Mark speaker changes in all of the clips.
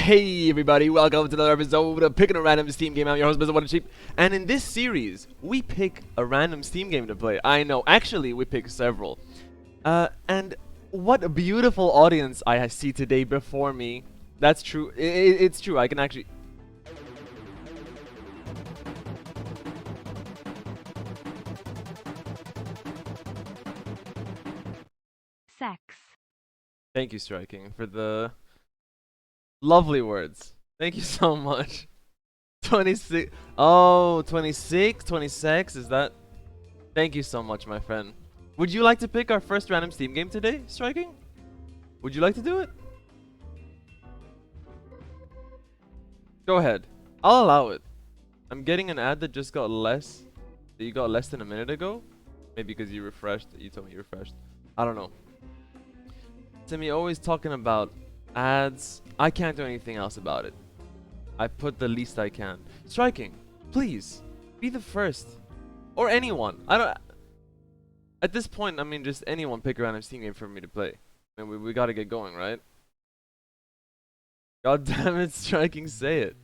Speaker 1: Hey everybody, welcome to another episode of Picking a Random Steam Game. I'm your host, Mr. What a Sheep, and in this series, we pick a random Steam game to play. I know, actually, we pick several. And what a beautiful audience I see today before me. That's true, it's true, I can actually...
Speaker 2: Sex.
Speaker 1: Thank you, Striking, for the lovely words. Thank you so much. 26. Oh, 26? 26? Is that? Thank you so much, my friend. Would you like to pick our first random Steam game today, Striking? Would you like to do it? Go ahead. I'll allow it. I'm getting an ad that just got less. That you got less than a minute ago. Maybe because you refreshed. You told me you refreshed. I don't know. Timmy always talking about ads. I can't do anything else about it. I put the least I can. Striking, please be the first, or anyone. I don't. At this point, I mean, just anyone pick a random Steam game for me to play. I mean, we gotta get going, right? God damn it, Striking, say it.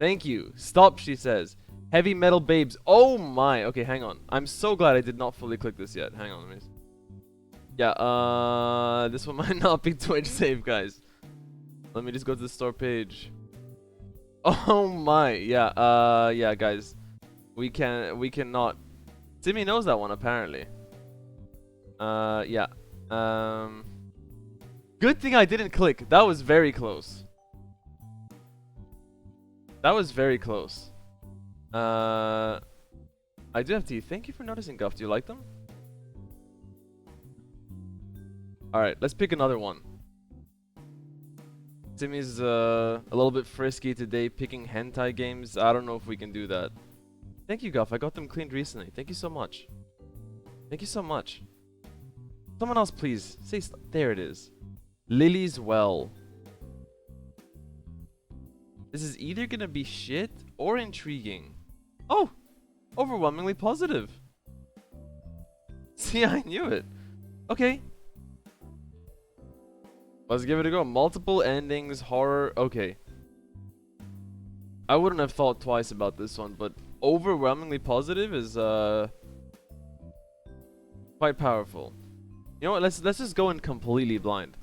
Speaker 1: Thank you. Stop, she says. Heavy Metal Babes. Oh my. Okay, hang on. I'm so glad I did not fully click this yet. Hang on, let me see. Yeah, this one might not be Twitch safe, guys. Let me just go to the store page. Oh my, yeah, yeah, guys. We cannot. Timmy knows that one, apparently. Yeah. Good thing I didn't click. That was very close. That was very close. I do have to. Thank you for noticing, Guff. Do you like them? Alright, let's pick another one. Timmy's a little bit frisky today, picking hentai games. I don't know if we can do that. Thank you, Guff. I got them cleaned recently. Thank you so much. Thank you so much. Someone else, please. Say there it is. Lily's Well. This is either gonna be shit or intriguing. Oh! Overwhelmingly positive. See, I knew it. Okay. Let's give it a go. Multiple endings, horror. Okay. I wouldn't have thought twice about this one, but overwhelmingly positive is quite powerful. You know what? Let's just go in completely blind.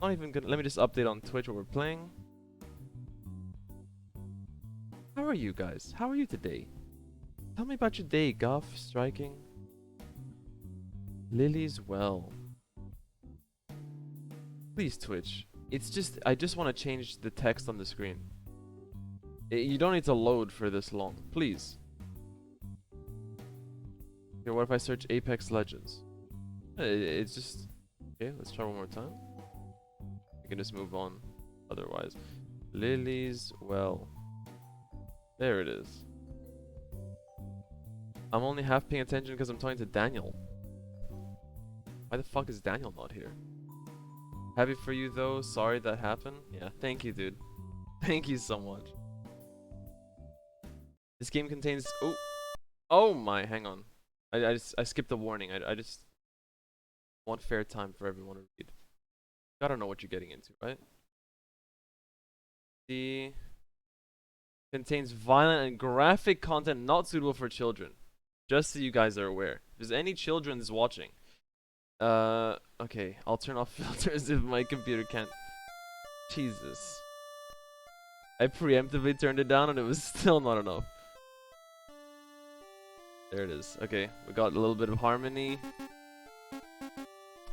Speaker 1: Not even good. Let me just update on Twitch what we're playing. How are you guys? How are you today? Tell me about your day, Guff, Striking. Lily's Well. Please, Twitch. It's just, I just want to change the text on the screen. You don't need to load for this long. Please. Okay, what if I search Apex Legends? It's just... Okay, let's try one more time. We can just move on otherwise. Lily's Well. There it is. I'm only half paying attention because I'm talking to Daniel. Why the fuck is Daniel not here? Happy for you though, sorry that happened. Yeah, thank you, dude. Thank you so much. This game contains... Oh! Oh my, hang on. I skipped the warning. I just want fair time for everyone to read. Gotta know what you're getting into, right? The... Contains violent and graphic content not suitable for children. Just so you guys are aware. If there's any children that's watching... Okay, I'll turn off filters if my computer can't. Jesus. I preemptively turned it down and it was still not enough. There it is. Okay, we got a little bit of harmony.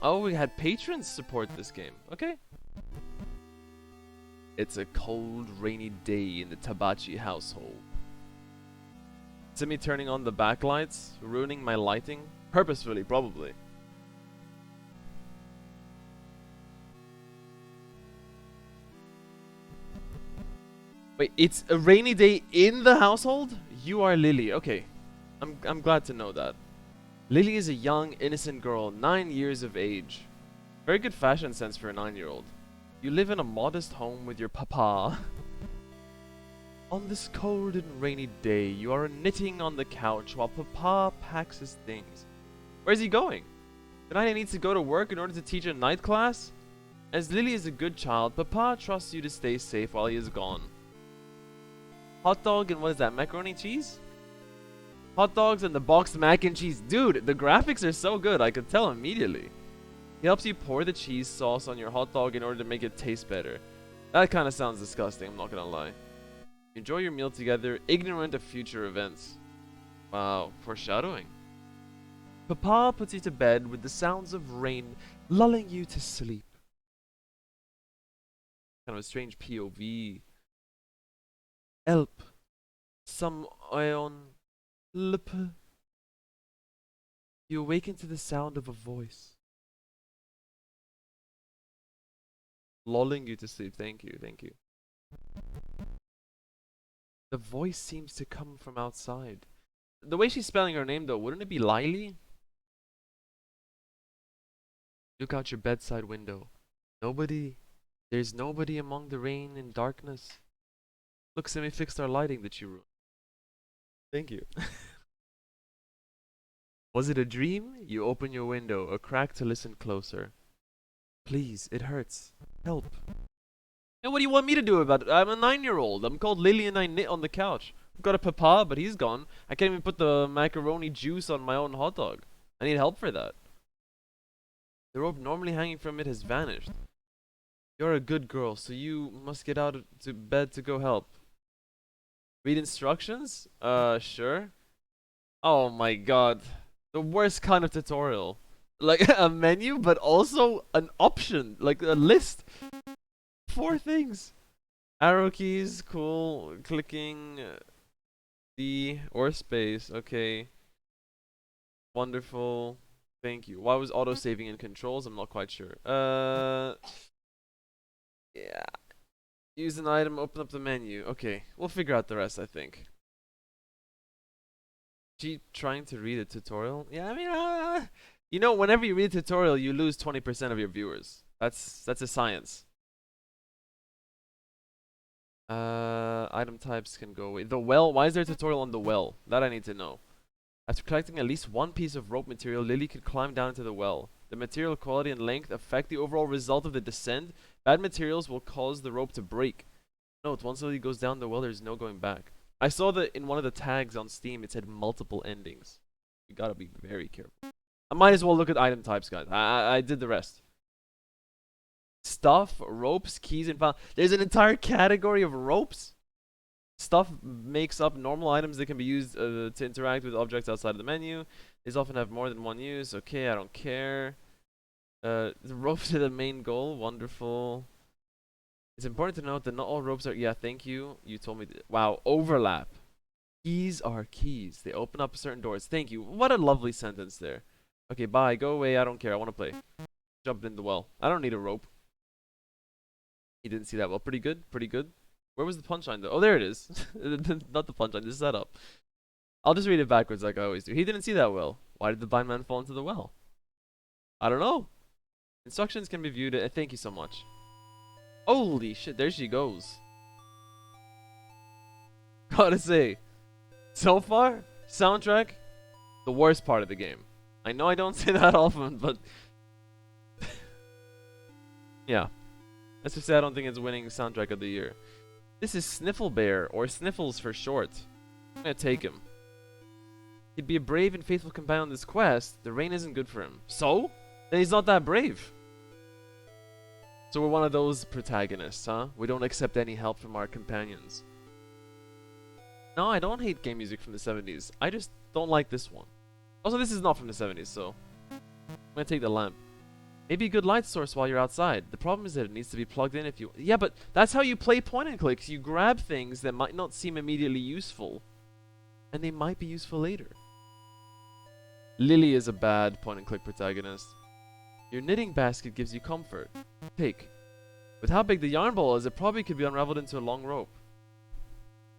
Speaker 1: Oh, we had patrons support this game. Okay. It's a cold, rainy day in the Tabachi household. Is it me turning on the backlights? Ruining my lighting? Purposefully, probably. Wait, it's a rainy day in the household? You are Lily. Okay. I'm glad to know that. Lily is a young, innocent girl, 9 years of age. Very good fashion sense for a 9-year-old. You live in a modest home with your papa. On this cold and rainy day, you are knitting on the couch while papa packs his things. Where's he going? Tonight he needs to go to work in order to teach a night class? As Lily is a good child, Papa trusts you to stay safe while he is gone. Hot dog and what is that? Macaroni cheese? Hot dogs and the boxed mac and cheese. Dude, the graphics are so good. I could tell immediately. He helps you pour the cheese sauce on your hot dog in order to make it taste better. That kind of sounds disgusting, I'm not gonna lie. Enjoy your meal together, ignorant of future events. Wow, foreshadowing. Papa puts you to bed with the sounds of rain lulling you to sleep. Kind of a strange POV. Help. Some ion. Lip. You awaken to the sound of a voice. Lulling you to sleep. Thank you, thank you. The voice seems to come from outside. The way she's spelling her name though, wouldn't it be Lily? Look out your bedside window. Nobody. There's nobody among the rain and darkness. Look, Simi fixed our lighting that you ruined. Thank you. Was it a dream? You open your window, a crack to listen closer. Please, it hurts. Help. And what do you want me to do about it? I'm a 9-year-old. I'm called Lily and I knit on the couch. I've got a papa, but he's gone. I can't even put the macaroni juice on my own hot dog. I need help for that. The rope normally hanging from it has vanished. You're a good girl, so you must get out to bed to go help. Read instructions? Sure. Oh my god. The worst kind of tutorial. Like a menu, but also an option. Like a list. 4 things. Arrow keys, cool. Clicking D or space. Okay. Wonderful. Thank you. Why was auto-saving in controls? I'm not quite sure. Yeah. Use an item, open up the menu. Okay, we'll figure out the rest, I think. She trying to read a tutorial? Yeah, I mean, you know, whenever you read a tutorial, you lose 20% of your viewers. That's a science. Item types can go away. The well, why is there a tutorial on the well? That I need to know. After collecting at least 1 piece of rope material, Lily could climb down into the well. The material quality and length affect the overall result of the descent. Bad materials will cause the rope to break. Note, once Lily goes down the well, there's no going back. I saw that in one of the tags on Steam, it said multiple endings. You gotta be very careful. I might as well look at item types, guys. I did the rest. Stuff, ropes, keys, and files. There's an entire category of ropes. Stuff makes up normal items that can be used to interact with objects outside of the menu. These often have more than one use. Okay, I don't care. The rope to the main goal. Wonderful. It's important to note that not all ropes are... Yeah, thank you. You told me... Wow, overlap. Keys are keys. They open up certain doors. Thank you. What a lovely sentence there. Okay, bye. Go away. I don't care. I want to play. Jumped in the well. I don't need a rope. He didn't see that well. Pretty good. Pretty good. Where was the punchline though? Oh, there it is. Not the punchline, the setup. I'll just read it backwards like I always do. He didn't see that well. Why did the blind man fall into the well? I don't know. Instructions can be viewed. Thank you so much. Holy shit, there she goes. Gotta say, so far, soundtrack, the worst part of the game. I know I don't say that often, but yeah. Let's just say I don't think it's winning soundtrack of the year. This is Sniffle Bear, or Sniffles for short. I'm gonna take him. He'd be a brave and faithful companion on this quest. The rain isn't good for him. So? Then he's not that brave. So we're one of those protagonists, huh? We don't accept any help from our companions. No, I don't hate game music from the 70s. I just don't like this one. Also, this is not from the 70s, so I'm gonna take the lamp. Maybe a good light source while you're outside. The problem is that it needs to be plugged in if you... Yeah, but that's how you play point and clicks. You grab things that might not seem immediately useful. And they might be useful later. Lily is a bad point and click protagonist. Your knitting basket gives you comfort. Take. With how big the yarn ball is, it probably could be unraveled into a long rope.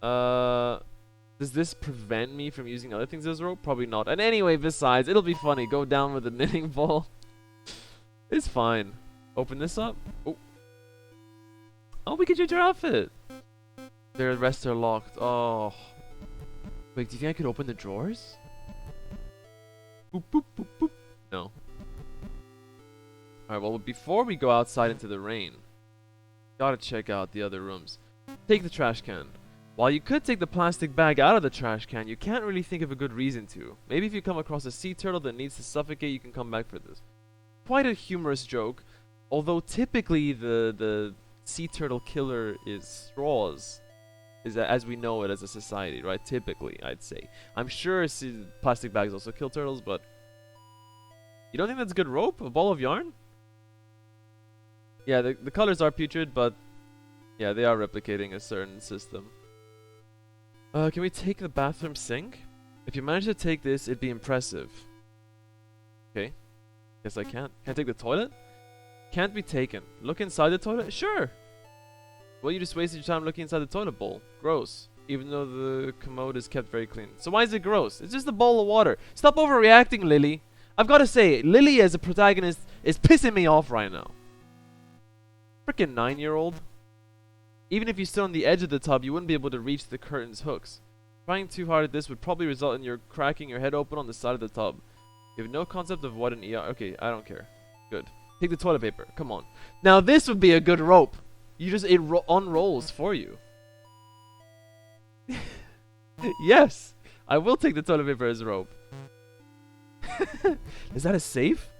Speaker 1: Does this prevent me from using other things as rope? Probably not. And anyway, besides, it'll be funny. Go down with the knitting ball. It's fine. Open this up. Oh. Oh, we can change our outfit. Their rests are locked. Oh. Wait, do you think I could open the drawers? Boop, boop, boop, boop. No. Alright, well, before we go outside into the rain, gotta check out the other rooms. Take the trash can. While you could take the plastic bag out of the trash can, you can't really think of a good reason to. Maybe if you come across a sea turtle that needs to suffocate, you can come back for this. Quite a humorous joke, although typically the sea turtle killer is straws. As we know it as a society, right? Typically, I'd say. I'm sure plastic bags also kill turtles, but you don't think that's good rope? A ball of yarn? Yeah, the colors are putrid, but yeah, they are replicating a certain system. Can we take the bathroom sink? If you manage to take this, it'd be impressive. Okay. Guess I can't. Can't take the toilet? Can't be taken. Look inside the toilet? Sure. Well, you just wasted your time looking inside the toilet bowl. Gross. Even though the commode is kept very clean. So why is it gross? It's just a bowl of water. Stop overreacting, Lily. I've got to say, Lily as a protagonist is pissing me off right now. Freaking 9-year-old. Even if you stood on the edge of the tub, you wouldn't be able to reach the curtain's hooks. Trying too hard at this would probably result in your cracking your head open on the side of the tub. You have no concept of what an ER... Okay, I don't care. Good. Take the toilet paper. Come on. Now this would be a good rope. You just... It unrolls for you. Yes. I will take the toilet paper as a rope. Is that a safe?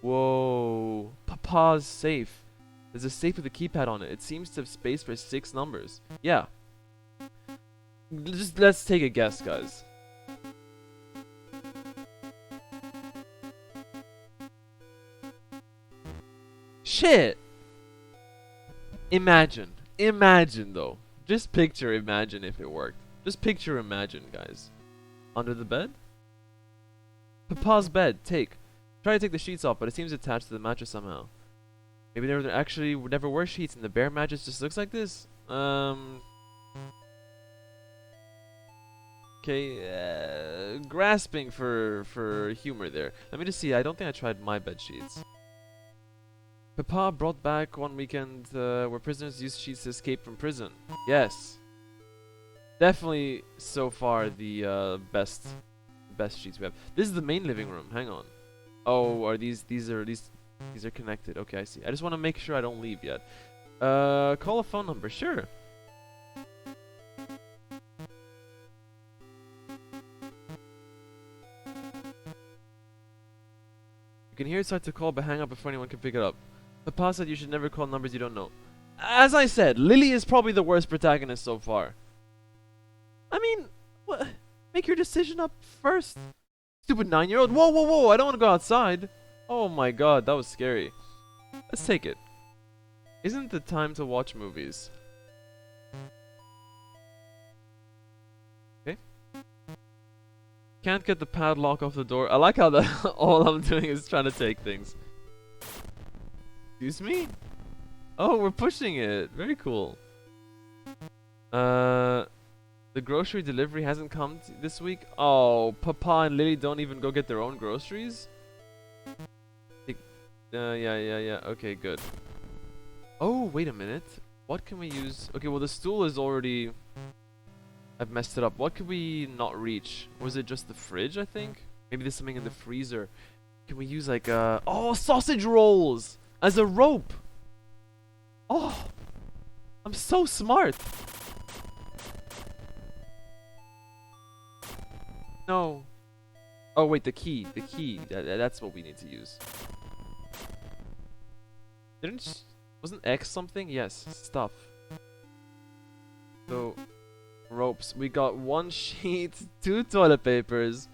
Speaker 1: Whoa. Papa's safe. There's a safe with a keypad on it. It seems to have space for 6 numbers. Yeah. Just let's take a guess, guys. Shit! Imagine. Imagine, though. Just picture imagine if it worked. Just picture imagine, guys. Under the bed? Papa's bed. Take. Try to take the sheets off, but it seems attached to the mattress somehow. Maybe there actually never were sheets and the bare mattress just looks like this? Okay, grasping for humor there. Let me just see. I don't think I tried my bed sheets. Papa brought back one weekend where prisoners used sheets to escape from prison. Yes. Definitely so far the best sheets we have. This is the main living room. Hang on. Oh, are these are connected. Okay, I see. I just want to make sure I don't leave yet. Call a phone number. Sure. You can hear it start to call, but hang up before anyone can pick it up. Papa said you should never call numbers you don't know. As I said, Lily is probably the worst protagonist so far. I mean, what? Make your decision up first. Stupid 9-year-old. Whoa, whoa, whoa. I don't want to go outside. Oh my god, that was scary. Let's take it. Isn't the time to watch movies? Okay. Can't get the padlock off the door. I like how all I'm doing is trying to take things. Excuse me? Oh, we're pushing it. Very cool. The grocery delivery hasn't come this week. Oh, Papa and Lily don't even go get their own groceries? Yeah. Okay, good. Oh, wait a minute. What can we use? Okay, well, the stool is already... I've messed it up. What could we not reach? Was it just the fridge, I think? Maybe there's something in the freezer. Can we use, like, oh, sausage rolls! As a rope! Oh! I'm so smart! No. Oh, wait, the key. The key. That's what we need to use. Wasn't X something? Yes, stuff. So, ropes. We got 1 sheet, 2 toilet papers.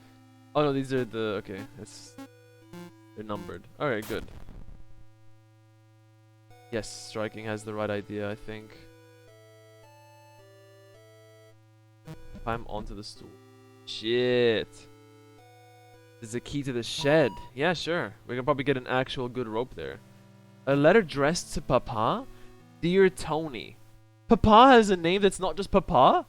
Speaker 1: Oh no, these are the... Okay, they're numbered. Alright, good. Yes, striking has the right idea, I think. Climb onto the stool. Shit. There's a key to the shed. Yeah, sure. We can probably get an actual good rope there. A letter addressed to Papa? Dear Tony. Papa has a name that's not just Papa?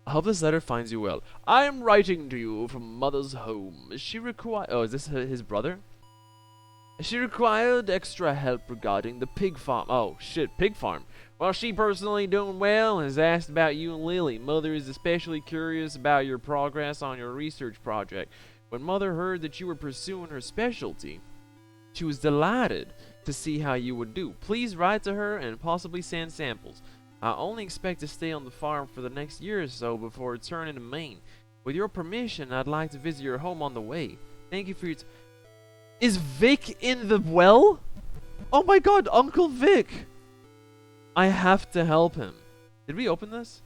Speaker 1: I hope this letter finds you well. I am writing to you from Mother's home. She required... Oh, is this his brother? She required extra help regarding the pig farm. Oh, shit, pig farm. Well, she personally doing well and has asked about you and Lily. Mother is especially curious about your progress on your research project. When Mother heard that you were pursuing her specialty... She was delighted to see how you would do. Please write to her and possibly send samples. I only expect to stay on the farm for the next year or so before returning to Maine. With your permission, I'd like to visit your home on the way. Thank you for your Is Vic in the well? Oh my god, Uncle Vic! I have to help him. Did we open this?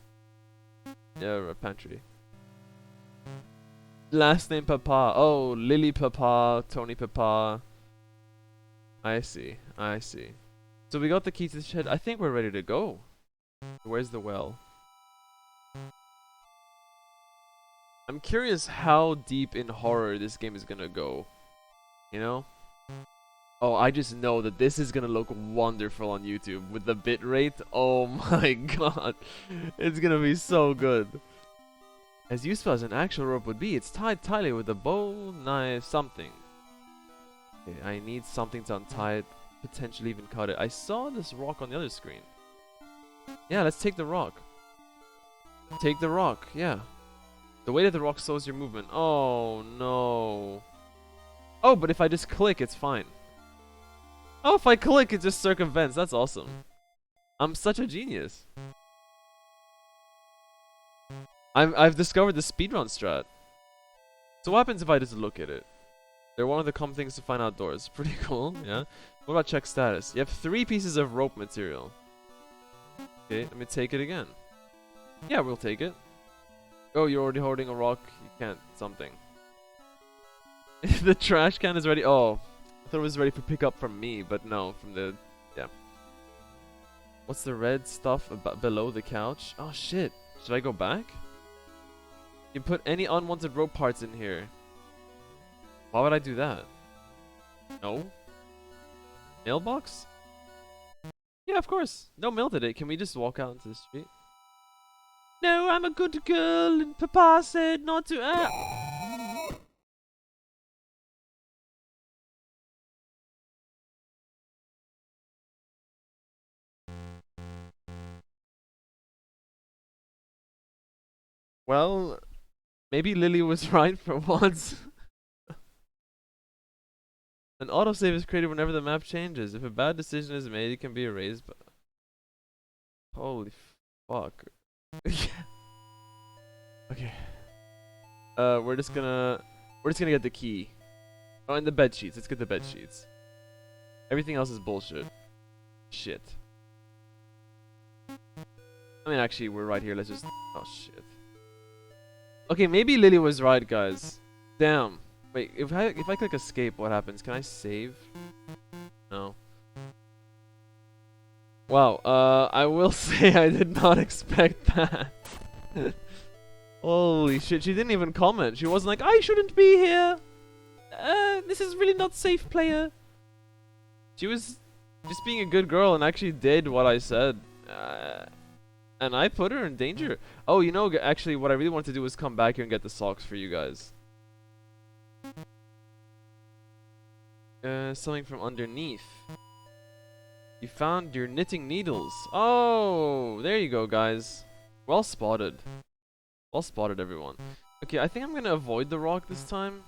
Speaker 1: Yeah, pantry. Last name Papa. Oh, Lily Papa, Tony Papa. I see, I see. So we got the key to the shed. I think we're ready to go. Where's the well? I'm curious how deep in horror this game is gonna go. You know? Oh, I just know that this is gonna look wonderful on YouTube with the bitrate. Oh my god. It's gonna be so good. As useful as an actual rope would be, it's tied tightly with a bow, knife, something. Okay, I need something to untie it, potentially even cut it. I saw this rock on the other screen. Yeah, let's take the rock. Take the rock, yeah. The weight of the rock slows your movement. Oh, no. Oh, but if I just click, it's fine. Oh, if I click, it just circumvents. That's awesome. I'm such a genius. I've discovered the speedrun strat. So what happens if I just look at it? They're one of the common things to find outdoors. Pretty cool, yeah. What about check status? You have 3 pieces of rope material. Okay, let me take it again. Yeah, we'll take it. Oh, you're already holding a rock. You can't something. The trash can is ready. Oh, I thought it was ready for pickup from me, but no, from the... Yeah. What's the red stuff below the couch? Oh, shit. Should I go back? You put any unwanted rope parts in here. Why would I do that? No? Mailbox? Yeah, of course. No mail today. Can we just walk out into the street? No, I'm a good girl and Papa said not to... Well, maybe Lily was right for once. An autosave is created whenever the map changes. If a bad decision is made, it can be erased. But holy fuck. Okay. We're just gonna get the key. Oh, and the bed sheets. Let's get the bed sheets. Everything else is bullshit. Shit. I mean, actually, we're right here. Let's just... Oh, shit. Okay, maybe Lily was right, guys. Damn. Wait, if I click escape, what happens? Can I save? No. Wow, I will say I did not expect that. Holy shit, she didn't even comment. She wasn't like, I shouldn't be here. This is really not safe, player. She was just being a good girl and actually did what I said. And I put her in danger. Oh, you know, actually, what I really wanted to do was come back here and get the socks for you guys. Something from underneath. You found your knitting needles. Oh, there you go, guys. Well spotted. Well spotted, everyone. Okay, I think I'm gonna avoid the rock this time.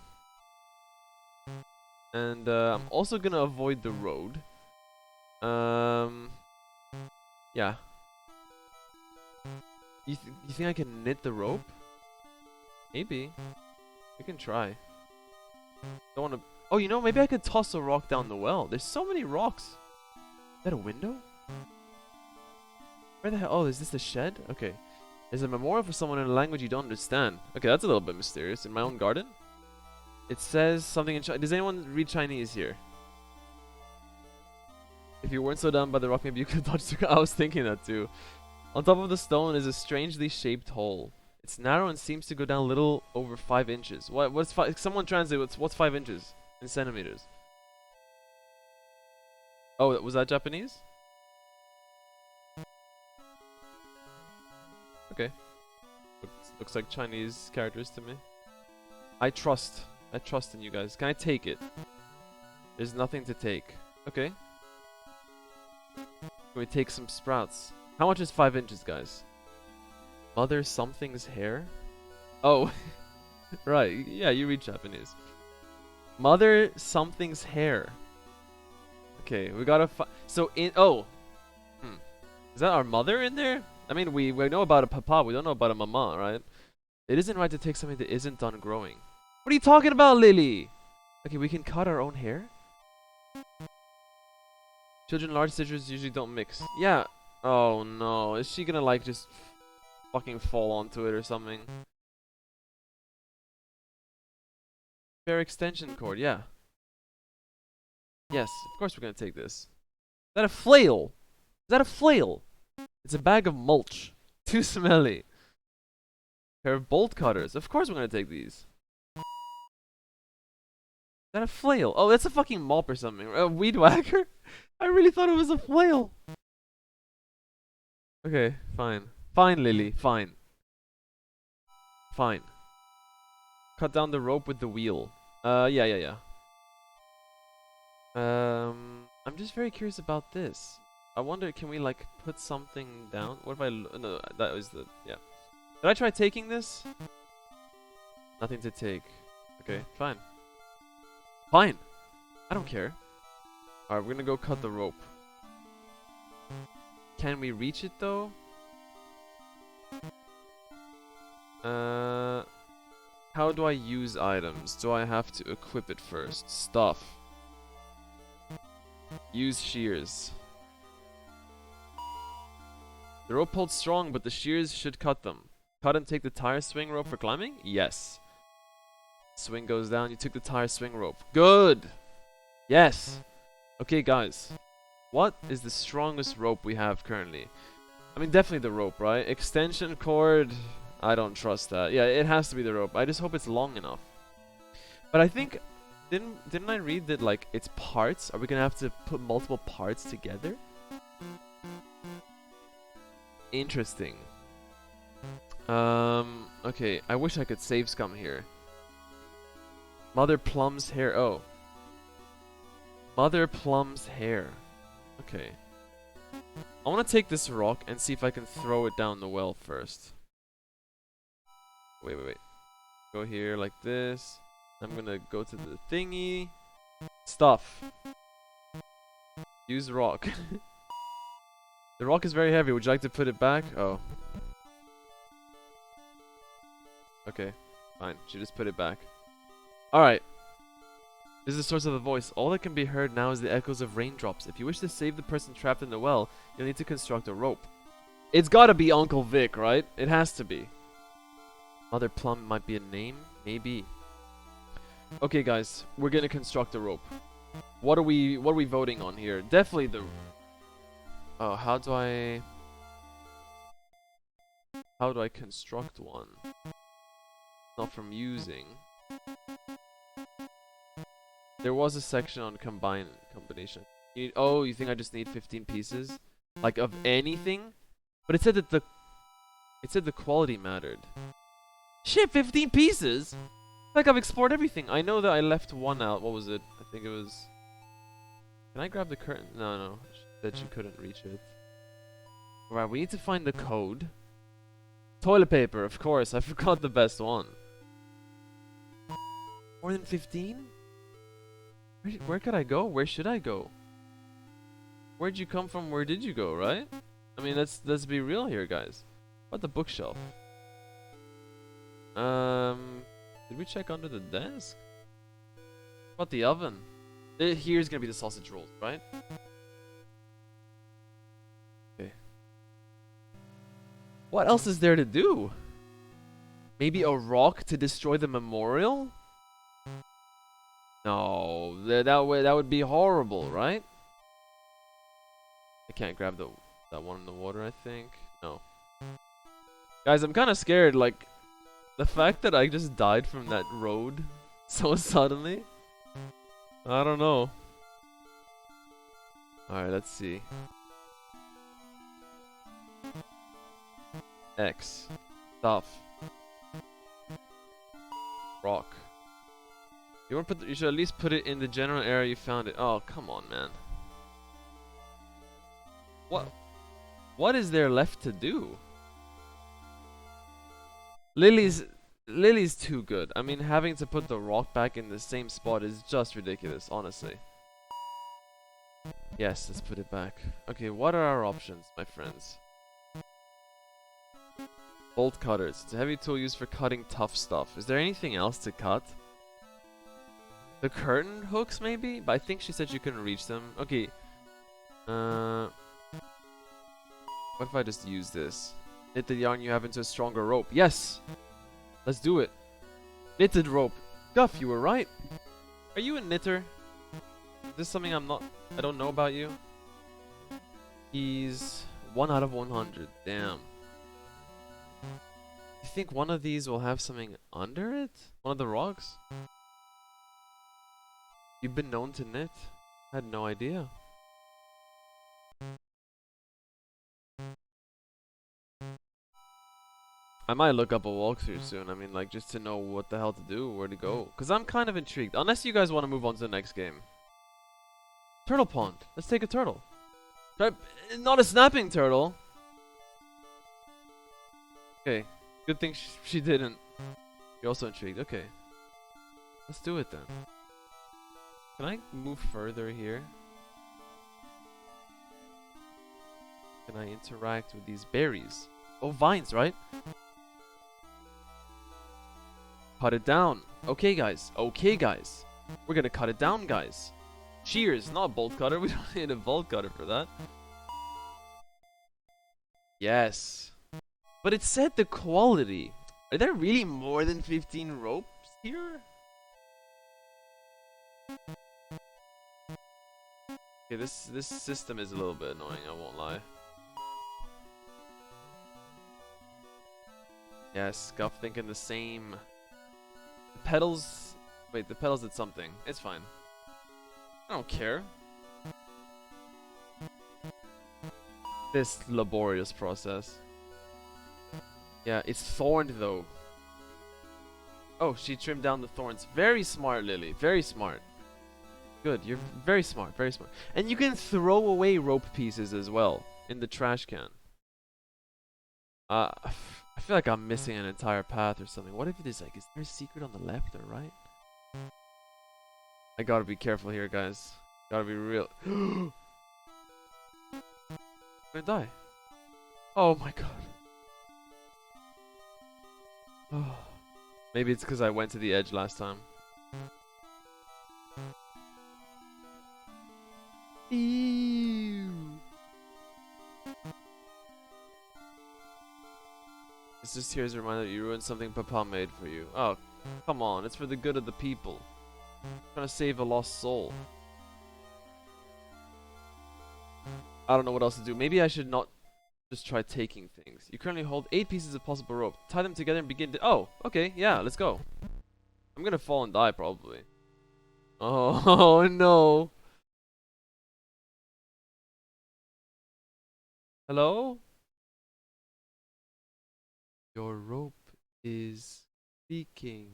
Speaker 1: And I'm also gonna avoid the road. Yeah. You think I can knit the rope? Maybe. We can try. Don't wanna... Oh, you know, maybe I could toss a rock down the well. There's so many rocks. Is that a window? Where the hell? Oh, is this the shed? Okay. There's a memorial for someone in a language you don't understand. Okay, that's a little bit mysterious. In my own garden? It says something in Chinese. Does anyone read Chinese here? If you weren't so down by the rock, maybe you could dodge the... I was thinking that too. On top of the stone is a strangely shaped hole. It's narrow and seems to go down a little over 5 inches. What's 5? Someone translate. What's 5 inches in centimeters? Oh, was that Japanese? Okay. Looks like Chinese characters to me. I trust in you guys. Can I take it? There's nothing to take. Okay. Can we take some sprouts? How much is 5 inches, guys? Mother something's hair? Oh. Right. Yeah, you read Japanese. Mother something's hair. Okay, we gotta so in oh, is that our mother in there? I mean, we know about a papa, we don't know about a mama, right? It isn't right to take something that isn't done growing. What are you talking about, Lily? Okay, we can cut our own hair. Children, large sisters usually don't mix. Yeah. Oh no, is she gonna like just fucking fall onto it or something? Fair extension cord, yeah. Yes, of course we're gonna take this. Is that a flail? Is that a flail? It's a bag of mulch. Too smelly. Pair of bolt cutters. Of course we're gonna take these. Is that a flail? Oh, that's a fucking mop or something. A weed whacker? I really thought it was a flail. Okay, fine. Fine, Lily. Fine. Fine. Cut down the rope with the wheel. Yeah. I'm just very curious about this. I wonder, can we like put something down? What if I no, that was the yeah. Did I try taking this? Nothing to take. Okay, fine. Fine. I don't care. Alright, we're gonna go cut the rope. Can we reach it though? How do I use items? Do I have to equip it first? Stuff. Use shears. The rope holds strong, but the shears should cut them. Cut and take the tire swing rope for climbing? Yes. Swing goes down, you took the tire swing rope. Good! Yes! Okay, guys. What is the strongest rope we have currently? I mean, definitely the rope, right? Extension cord, I don't trust that. Yeah, it has to be the rope. I just hope it's long enough. But I think, didn't I read that, like, it's parts? Are we gonna have to put multiple parts together? Interesting. Okay, I wish I could save scum here. Mother Plum's hair. Oh. Mother Plum's hair. Okay. I want to take this rock and see if I can throw it down the well first. Wait. Go here like this. I'm gonna go to the thingy. Stuff. Use rock. The rock is very heavy. Would you like to put it back? Oh. Okay. Fine. She just put it back. Alright. This is the source of the voice. All that can be heard now is the echoes of raindrops. If you wish to save the person trapped in the well, you'll need to construct a rope. It's gotta be Uncle Vic, right? It has to be. Mother Plum might be a name? Maybe. Okay, guys. We're gonna construct a rope. What are we voting on here? Definitely the... Oh, how do I construct one? Not from using. There was a section on combination. Oh, you think I just need 15 pieces? Like of anything? But it said that the quality mattered. Shit, 15 pieces? Like I've explored everything. I know that I left one out. What was it? I think it was... Can I grab the curtain? No. She said she couldn't reach it. Alright, we need to find the code. Toilet paper, of course. I forgot the best one. More than 15? Where could I go? Where should I go? Where'd you come from? Where did you go, right? I mean, let's be real here, guys. What about the bookshelf? Did we check under the desk? What about the oven? Here's gonna be the sausage rolls, right? Okay. What else is there to do? Maybe a rock to destroy the memorial? No, that would be horrible, right? I can't grab that one in the water, I think. No. Guys, I'm kind of scared. Like, the fact that I just died from that road so suddenly. I don't know. Alright, let's see. X. Stuff. Rock. You should at least put it in the general area you found it. Oh, come on, man. What is there left to do? Lily's too good. I mean, having to put the rock back in the same spot is just ridiculous, honestly. Yes, let's put it back. Okay, what are our options, my friends? Bolt cutters. It's a heavy tool used for cutting tough stuff. Is there anything else to cut? The curtain hooks, maybe? But I think she said you couldn't reach them. Okay. What if I just use this? Knit the yarn you have into a stronger rope. Yes! Let's do it. Knitted rope. Guff, you were right. Are you a knitter? Is this something I don't know about you? He's 1 out of 100. Damn. You think one of these will have something under it? One of the rocks? You've been known to knit? I had no idea. I might look up a walkthrough soon. I mean, like, just to know what the hell to do, where to go. Because I'm kind of intrigued. Unless you guys want to move on to the next game. Turtle pond. Let's take a turtle. Not a snapping turtle. Okay. Good thing she didn't. You're also intrigued. Okay. Let's do it then. Can I move further here? Can I interact with these berries? Oh, vines, right? Cut it down. Okay, guys. Okay, guys. We're gonna cut it down, guys. Shears, not bolt cutter. We don't need a bolt cutter for that. Yes. But it said the quality. Are there really more than 15 ropes here? Okay, this system is a little bit annoying, I won't lie. Yes, Guff thinking the same. The pedals... Wait, the pedals did something. It's fine. I don't care. This laborious process. Yeah, it's thorned though. Oh, she trimmed down the thorns. Very smart, Lily. Very smart. Good, you're very smart, very smart. And you can throw away rope pieces as well in the trash can. I feel like I'm missing an entire path or something. What if it is like, is there a secret on the left or right? I gotta be careful here, guys. Gotta be real. I'm gonna die. Oh my god. Oh. Maybe it's because I went to the edge last time. Ew. It's just here as a reminder that you ruined something Papa made for you. Oh, come on. It's for the good of the people. I'm trying to save a lost soul. I don't know what else to do. Maybe I should not just try taking things. You currently hold 8 pieces of possible rope. Tie them together and begin to... Oh, okay. Yeah, let's go. I'm gonna fall and die, probably. Oh, no. Hello? Your rope is leaking.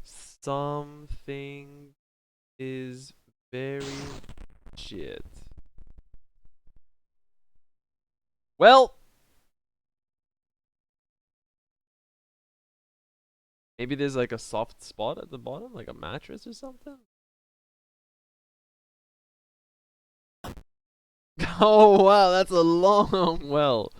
Speaker 1: Something is very shit. Well, maybe there's like a soft spot at the bottom, like a mattress or something. Oh wow, that's a long well.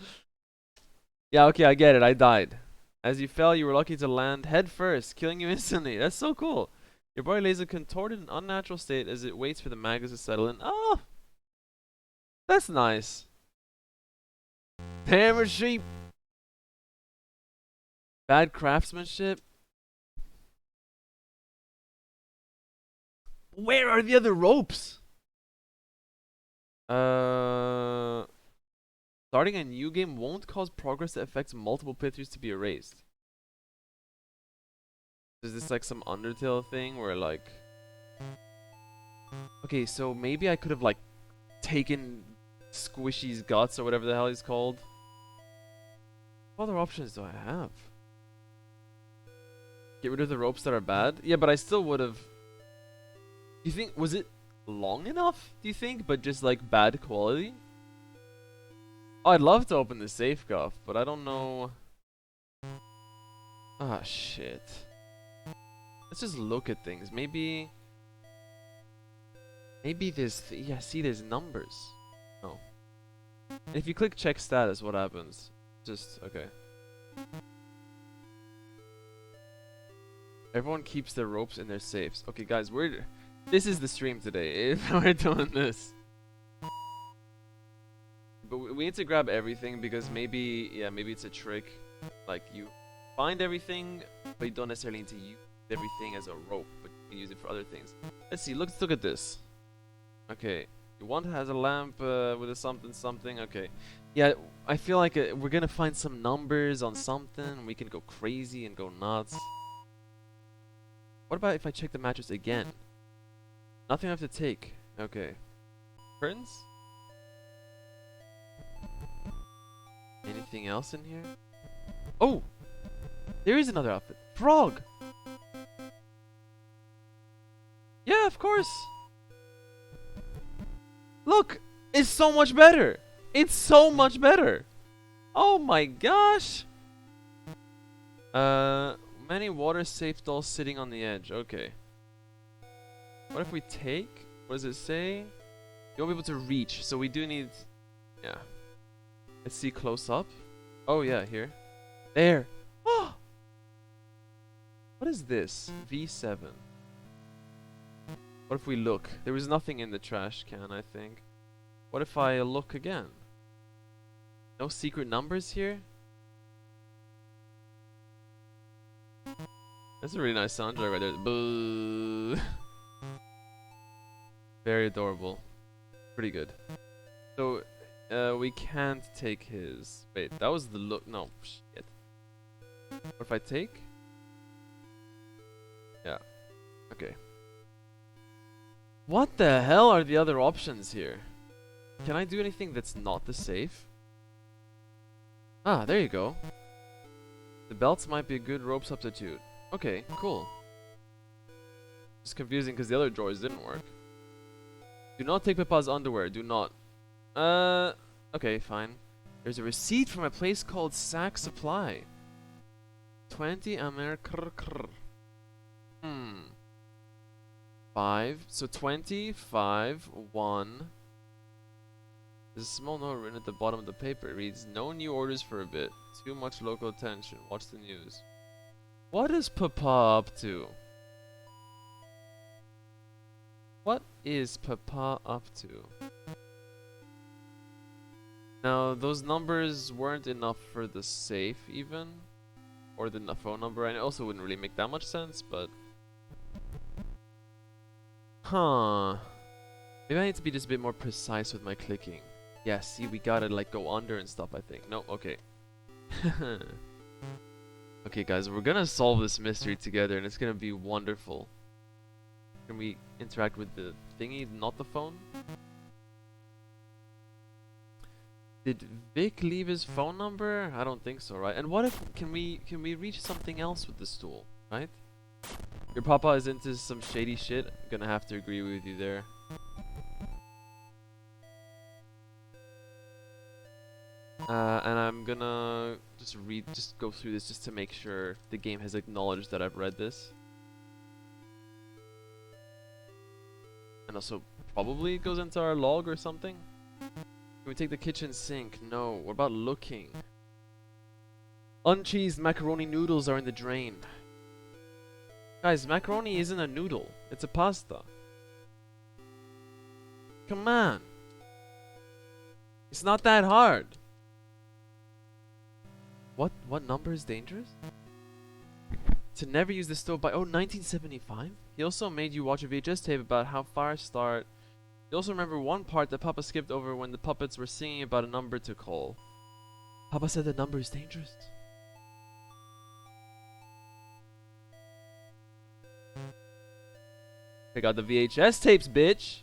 Speaker 1: Yeah, okay, I get it. I died. As you fell, you were lucky to land head first, killing you instantly. That's so cool. Your body lays a contorted and unnatural state as it waits for the maggots to settle in. Oh, that's nice. Hammer sheep. Bad craftsmanship. Where are the other ropes? Starting a new game won't cause progress that affects multiple playthroughs to be erased. Is this like some Undertale thing where like... Okay, so maybe I could have like taken Squishy's guts or whatever the hell he's called. What other options do I have? Get rid of the ropes that are bad? Yeah, but I still would have... Do you think... Was it long enough, do you think? But just like bad quality? Oh, I'd love to open the safe, Guff, but I don't know... Ah, shit. Let's just look at things. Maybe Maybe there's yeah, see there's numbers. No. And if you click check status, what happens? Just okay. Everyone keeps their ropes in their safes. Okay, guys, this is the stream today. If we're doing this, but we need to grab everything because maybe maybe it's a trick. Like you find everything, but you don't necessarily need to use everything as a rope, but you can use it for other things. Let's see. Let's look at this. Okay, one has a lamp with a something something. Okay, yeah, I feel like we're gonna find some numbers on something. We can go crazy and go nuts. What about if I check the mattress again? Nothing I have to take. Okay. Curtains? Anything else in here? Oh! There is another outfit. Frog! Yeah, of course! Look! It's so much better! It's so much better! Oh my gosh! Many water-safe dolls sitting on the edge. Okay. What if we take? What does it say? You won't be able to reach, so we do need... Yeah. Let's see close up. Oh yeah, here. There! Oh! What is this? V7. What if we look? There was nothing in the trash can, I think. What if I look again? No secret numbers here? That's a really nice soundtrack right there. Boo. Very adorable. Pretty good. So, we can't take his... Wait, that was the look... No, shit. What if I take? Yeah. Okay. What the hell are the other options here? Can I do anything that's not the safe? Ah, there you go. The belts might be a good rope substitute. Okay, cool. It's confusing because the other drawers didn't work. Do not take Papa's underwear. Do not. Okay, fine. There's a receipt from a place called Sack Supply. 20 Amer krr krr. 5. So 20, 5, 1. There's a small note written at the bottom of the paper. It reads, no new orders for a bit. Too much local attention. Watch the news. What is Papa up to? What is Papa up to? Now, those numbers weren't enough for the safe even. Or the phone number. And it also wouldn't really make that much sense, but... Huh. Maybe I need to be just a bit more precise with my clicking. Yeah, see, we gotta like go under and stuff, I think. No, okay. Okay, guys, we're gonna solve this mystery together, and it's gonna be wonderful. Can we interact with the thingy, not the phone? Did Vic leave his phone number? I don't think so, right? And what if can we reach something else with the stool, right? Your papa is into some shady shit. I'm gonna have to agree with you there. And I'm gonna just go through this just to make sure the game has acknowledged that I've read this. And also probably it goes into our log or something. Can we take the kitchen sink? No. What about looking? Uncheesed macaroni noodles are in the drain. Guys, macaroni isn't a noodle. It's a pasta. Come on. It's not that hard. What number is dangerous? To never use the stove by 1975? He also made you watch a VHS tape about how fires start. You also remember one part that Papa skipped over when the puppets were singing about a number to call. Papa said the number is dangerous. I got the VHS tapes, bitch.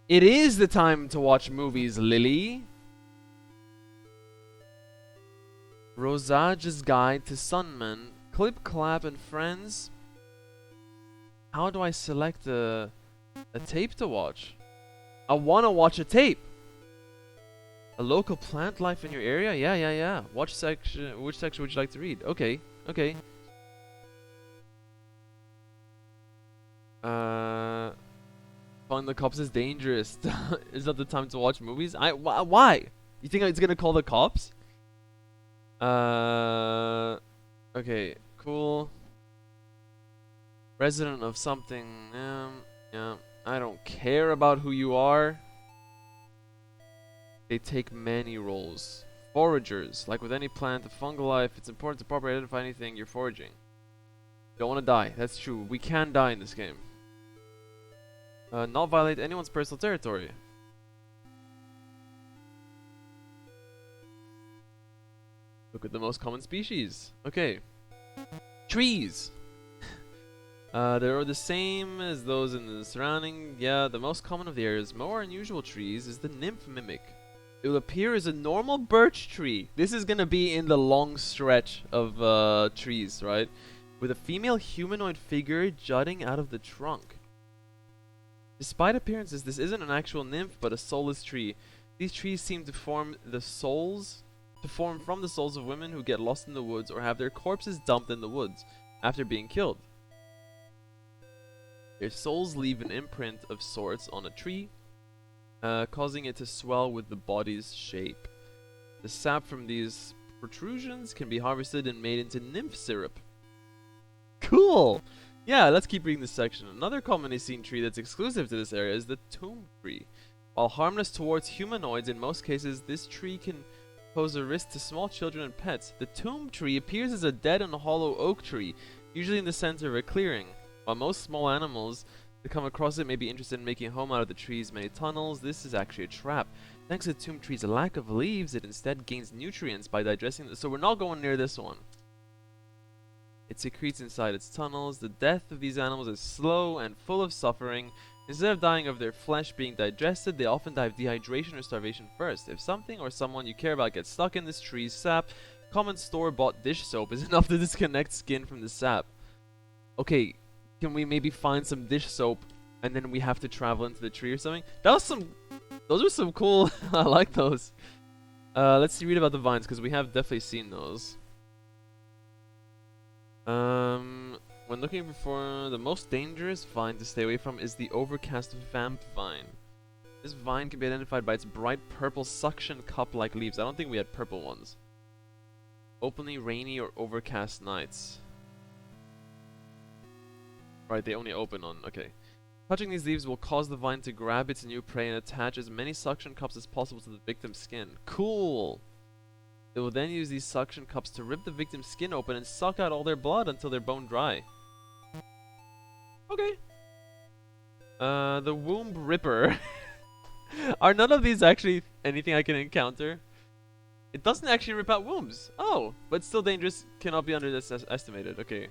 Speaker 1: It is the time to watch movies, Lily. Rosage's Guide to Sunman, Clip Clap and Friends. How do I select a tape to watch? I wanna watch a tape. A local plant life in your area? Yeah. Which section would you like to read? Okay. Calling the cops is dangerous. Is that the time to watch movies? Why? You think it's gonna call the cops? Okay, cool. Resident of something. Yeah. I don't care about who you are. They take many roles. Foragers, like with any plant, a fungal life, it's important to properly identify anything you're foraging. Don't want to die. That's true. We can die in this game. Not violate anyone's personal territory. Look at the most common species. Okay. Trees. They're the same as those in the surrounding. Yeah, the most common of the area's more unusual trees is the nymph mimic. It will appear as a normal birch tree. This is gonna be in the long stretch of trees, right? With a female humanoid figure jutting out of the trunk. Despite appearances, this isn't an actual nymph, but a soulless tree. These trees seem to form from the souls of women who get lost in the woods or have their corpses dumped in the woods after being killed. Their souls leave an imprint of sorts on a tree, causing it to swell with the body's shape. The sap from these protrusions can be harvested and made into nymph syrup. Cool! Yeah, let's keep reading this section. Another commonly seen tree that's exclusive to this area is the tomb tree. While harmless towards humanoids, in most cases, this tree can pose a risk to small children and pets. The tomb tree appears as a dead and hollow oak tree, usually in the center of a clearing. While most small animals that come across it may be interested in making a home out of the tree's many tunnels, this is actually a trap. Thanks to the tomb tree's lack of leaves, it instead gains nutrients by digesting them. So we're not going near this one. It secretes inside its tunnels. The death of these animals is slow and full of suffering. Instead of dying of their flesh being digested, they often die of dehydration or starvation first. If something or someone you care about gets stuck in this tree's sap, common store-bought dish soap is enough to disconnect skin from the sap. Okay, can we maybe find some dish soap and then we have to travel into the tree or something? Those were some cool, I like those. Let's read about the vines because we have definitely seen those. When looking for the most dangerous vine to stay away from is the overcast vamp vine. This vine can be identified by its bright purple suction cup-like leaves. I don't think we had purple ones. Openly rainy or overcast nights. Right, they only open on... okay. Touching these leaves will cause the vine to grab its new prey and attach as many suction cups as possible to the victim's skin. Cool! They will then use these suction cups to rip the victim's skin open and suck out all their blood until they're bone dry. Okay. The womb ripper. Are none of these actually anything I can encounter? It doesn't actually rip out wombs. Oh, but still dangerous. Cannot be underestimated. Okay.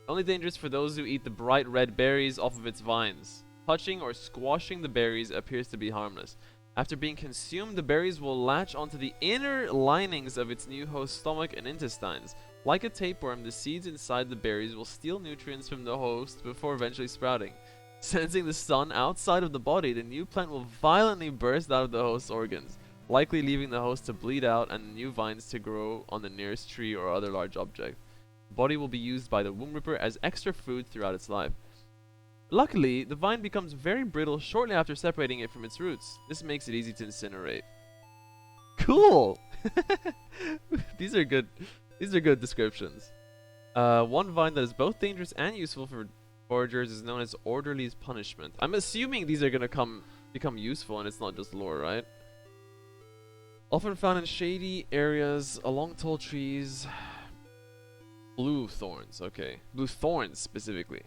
Speaker 1: Only dangerous for those who eat the bright red berries off of its vines. Touching or squashing the berries appears to be harmless. After being consumed, the berries will latch onto the inner linings of its new host's stomach and intestines. Like a tapeworm, the seeds inside the berries will steal nutrients from the host before eventually sprouting. Sensing the sun outside of the body, the new plant will violently burst out of the host's organs, likely leaving the host to bleed out and new vines to grow on the nearest tree or other large object. The body will be used by the womb ripper as extra food throughout its life. Luckily, the vine becomes very brittle shortly after separating it from its roots. This makes it easy to incinerate. Cool! These are good. These are good descriptions. One vine that is both dangerous and useful for foragers is known as Orderly's Punishment. I'm assuming these are gonna become useful and it's not just lore, right? Often found in shady areas along tall trees. Blue thorns, okay. Blue thorns specifically.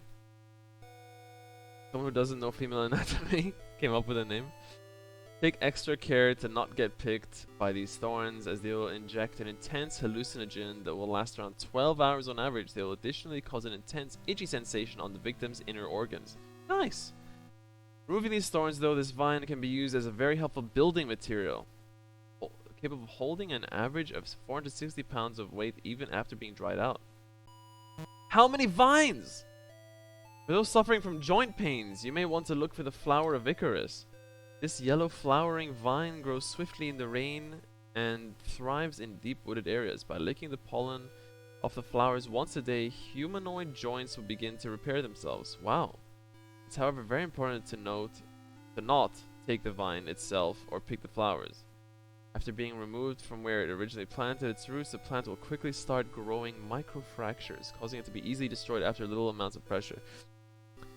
Speaker 1: Someone who doesn't know female anatomy came up with a name. Take extra care to not get picked by these thorns, as they will inject an intense hallucinogen that will last around 12 hours on average. They will additionally cause an intense itchy sensation on the victim's inner organs. Nice! Removing these thorns though, this vine can be used as a very helpful building material, capable of holding an average of 460 pounds of weight even after being dried out. How many vines? For those suffering from joint pains, you may want to look for the flower of Icarus. This yellow flowering vine grows swiftly in the rain and thrives in deep wooded areas. By licking the pollen off the flowers once a day, humanoid joints will begin to repair themselves. Wow. It's however very important to note to not take the vine itself or pick the flowers. After being removed from where it originally planted its roots, the plant will quickly start growing microfractures, causing it to be easily destroyed after little amounts of pressure.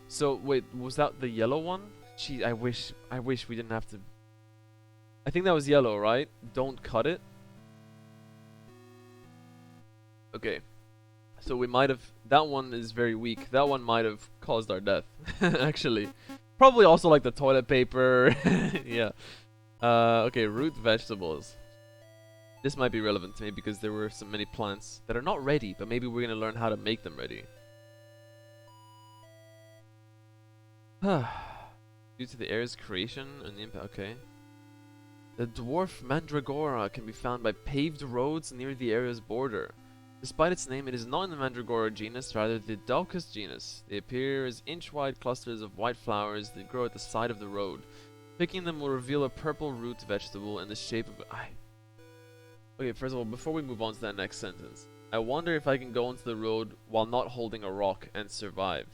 Speaker 1: So wait, was that the yellow one? Gee, I wish we didn't have to. I think that was yellow, right? Don't cut it. Okay. So we might have, that one is very weak. That one might have caused our death, actually. Probably also like the toilet paper. Yeah. Okay, root vegetables. This might be relevant to me because there were so many plants that are not ready, but maybe we're gonna learn how to make them ready. Due to the air's creation and the impact. Okay. The dwarf mandragora can be found by paved roads near the area's border. Despite its name, it is not in the Mandragora genus, rather the Daucus genus. They appear as inch-wide clusters of white flowers that grow at the side of the road. Picking them will reveal a purple root vegetable in the shape of Okay, first of all, before we move on to that next sentence, I wonder if I can go onto the road while not holding a rock and survive.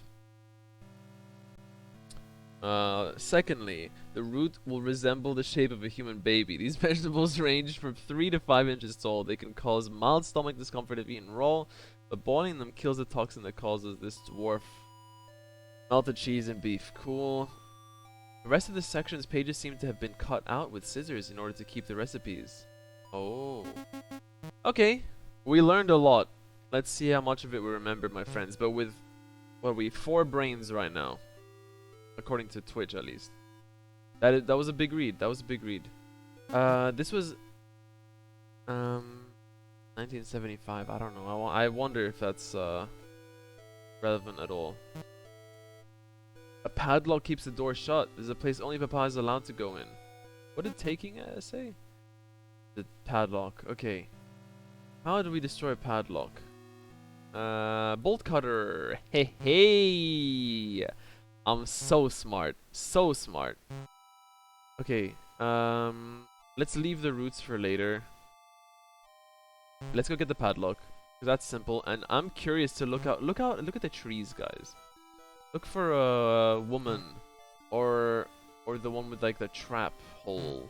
Speaker 1: Secondly, the root will resemble the shape of a human baby. These vegetables range from 3 to 5 inches tall. They can cause mild stomach discomfort if eaten raw, but boiling them kills the toxin that causes this dwarf. Melted cheese and beef. Cool. The rest of the section's pages seem to have been cut out with scissors in order to keep the recipes. Oh. Okay. We learned a lot. Let's see how much of it we remember, my friends. But with, what are we, 4 brains right now. According to Twitch, at least. That was a big read. That was a big read. This was 1975. I don't know. I wonder if that's relevant at all. A padlock keeps the door shut. There's a place only Papa is allowed to go in. What did taking say? The padlock. Okay. How do we destroy a padlock? Bolt cutter. Hey hey. I'm so smart. So smart. Okay, let's leave the roots for later. Let's go get the padlock. Cause that's simple. And I'm curious to look at the trees, guys. Look for a woman. Or the one with like the trap hole.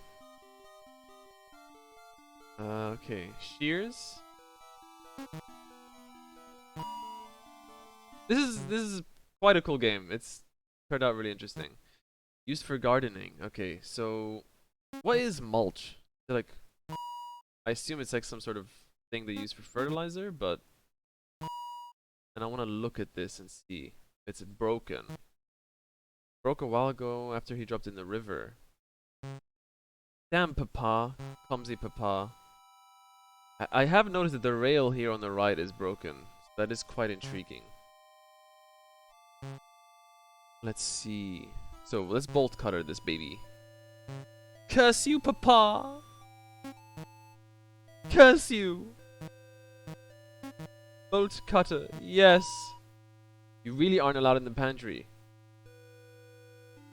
Speaker 1: Okay. Shears. This is quite a cool game. It's turned out really interesting. Used for gardening. Okay, so what is mulch? Like, I assume it's like some sort of thing they use for fertilizer, but and I want to look at this and see. It's broken. Broke a while ago after he dropped in the river. Damn, Papa, clumsy Papa. I have noticed that the rail here on the right is broken. So that is quite intriguing. Let's see. So let's bolt cutter this baby. Curse you, Papa! Curse you! Bolt cutter, yes! You really aren't allowed in the pantry.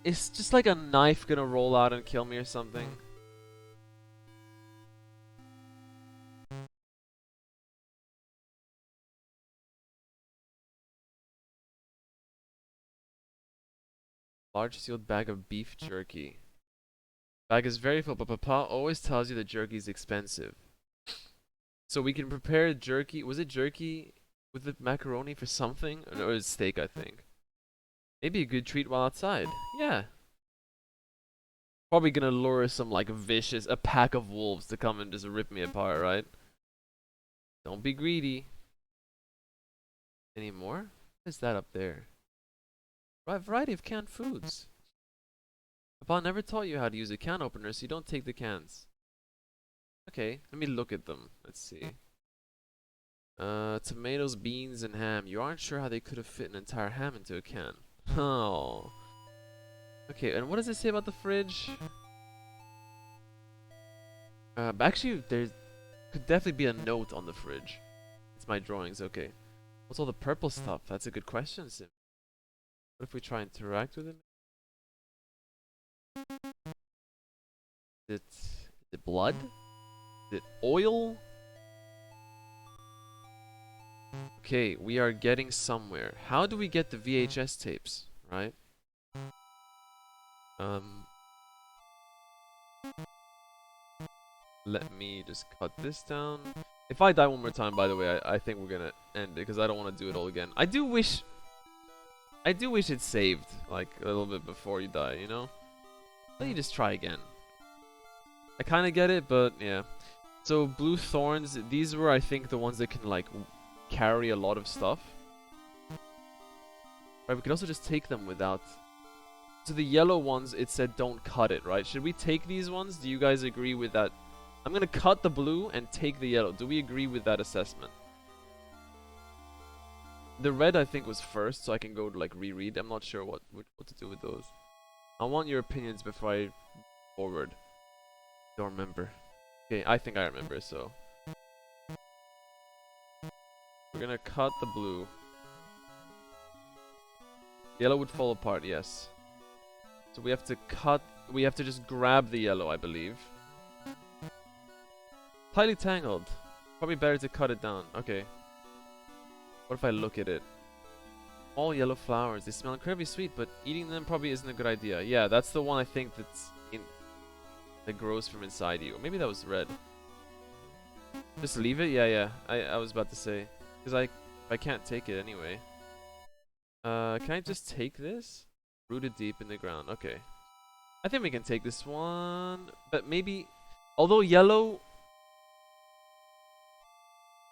Speaker 1: Is just like a knife gonna roll out and kill me or something? Large sealed bag of beef jerky. Bag is very full, but Papa always tells you that jerky is expensive. So we can prepare jerky. Was it jerky with the macaroni for something? Or no, it was steak, I think. Maybe a good treat while outside. Yeah. Probably gonna lure some like a pack of wolves to come and just rip me apart, right? Don't be greedy. Any more? What is that up there? A variety of canned foods. Papa never taught you how to use a can opener, so you don't take the cans. Okay, let me look at them. Let's see. Tomatoes, beans, and ham. You aren't sure how they could have fit an entire ham into a can. Oh. Okay, and what does it say about the fridge? Actually, there could definitely be a note on the fridge. It's my drawings, okay. What's all the purple stuff? That's a good question, Sim. What if we try and interact with it? Is it blood? Is it oil? Okay, we are getting somewhere. How do we get the VHS tapes, right? Let me just cut this down. If I die one more time, by the way, I think we're gonna end it because I don't want to do it all again. I do wish it saved like a little bit before you die, you know? Let you just try again. I kind of get it, but yeah. So blue thorns, these were I think the ones that can like carry a lot of stuff. Right, we could also just take them without. So the yellow ones, it said don't cut it, right? Should we take these ones? Do you guys agree with that? I'm gonna cut the blue and take the yellow. Do we agree with that assessment? The red I think was first, so I can go to like reread. I'm not sure what to do with those. I want your opinions before I forward. Don't remember. Okay, I think I remember, so we're gonna cut the blue. Yellow would fall apart, yes. So we have to cut, we have to just grab the yellow, I believe. Tightly tangled. Probably better to cut it down. Okay. What if I look at it? All yellow flowers. They smell incredibly sweet, but eating them probably isn't a good idea. Yeah, that's the one I think that grows from inside you. Maybe that was red. Just leave it? Yeah. I was about to say. Because I can't take it anyway. Can I just take this? Rooted deep in the ground. Okay. I think we can take this one. But maybe... Although yellow...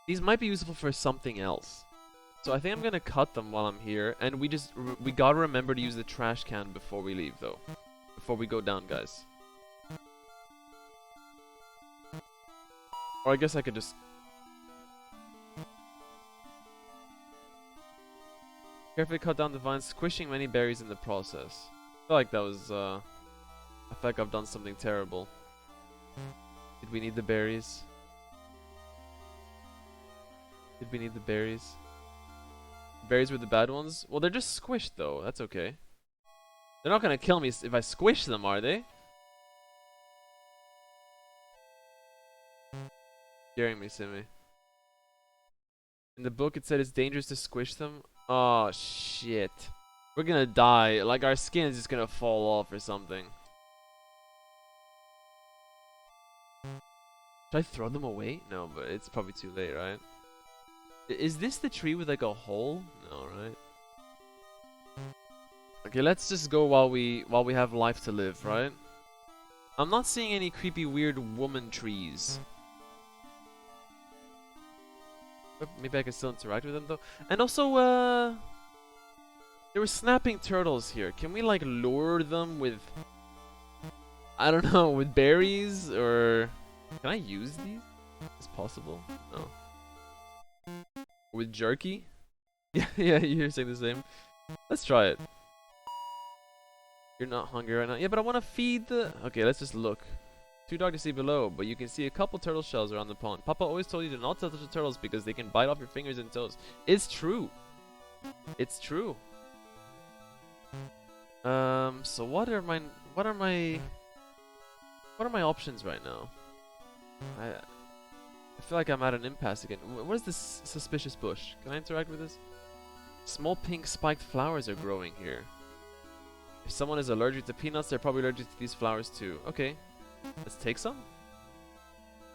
Speaker 1: These might be useful for something else. So I think I'm gonna cut them while I'm here. And we gotta remember to use the trash can before we leave though. Before we go down, guys. Or I guess I could just... Carefully cut down the vines, squishing many berries in the process. I feel like that was, I feel like I've done something terrible. Did we need the berries? Did we need the berries? Berries were the bad ones? Well, they're just squished though. That's okay. They're not gonna kill me if I squish them, are they? Scaring me, Simmy. In the book it said it's dangerous to squish them. Oh shit. We're gonna die. Like our skin is just gonna fall off or something. Should I throw them away? No, but it's probably too late, right? Is this the tree with like a hole? No, right? Okay, let's just go while we have life to live, right? I'm not seeing any creepy weird woman trees. Maybe I can still interact with them though. And also, there were snapping turtles here. Can we like lure them with, I don't know, with berries or can I use these? Is possible? No. With jerky? Yeah, you're saying the same. Let's try it. You're not hungry right now. Yeah, but I want to feed the... Okay, let's just look. Too dark to see below, but you can see a couple turtle shells around the pond. Papa always told you to not touch the turtles because they can bite off your fingers and toes. It's true. It's true. So what are my options right now? I feel like I'm at an impasse again. What is this suspicious bush? Can I interact with this? Small pink spiked flowers are growing here. If someone is allergic to peanuts, they're probably allergic to these flowers too. Okay. Let's take some.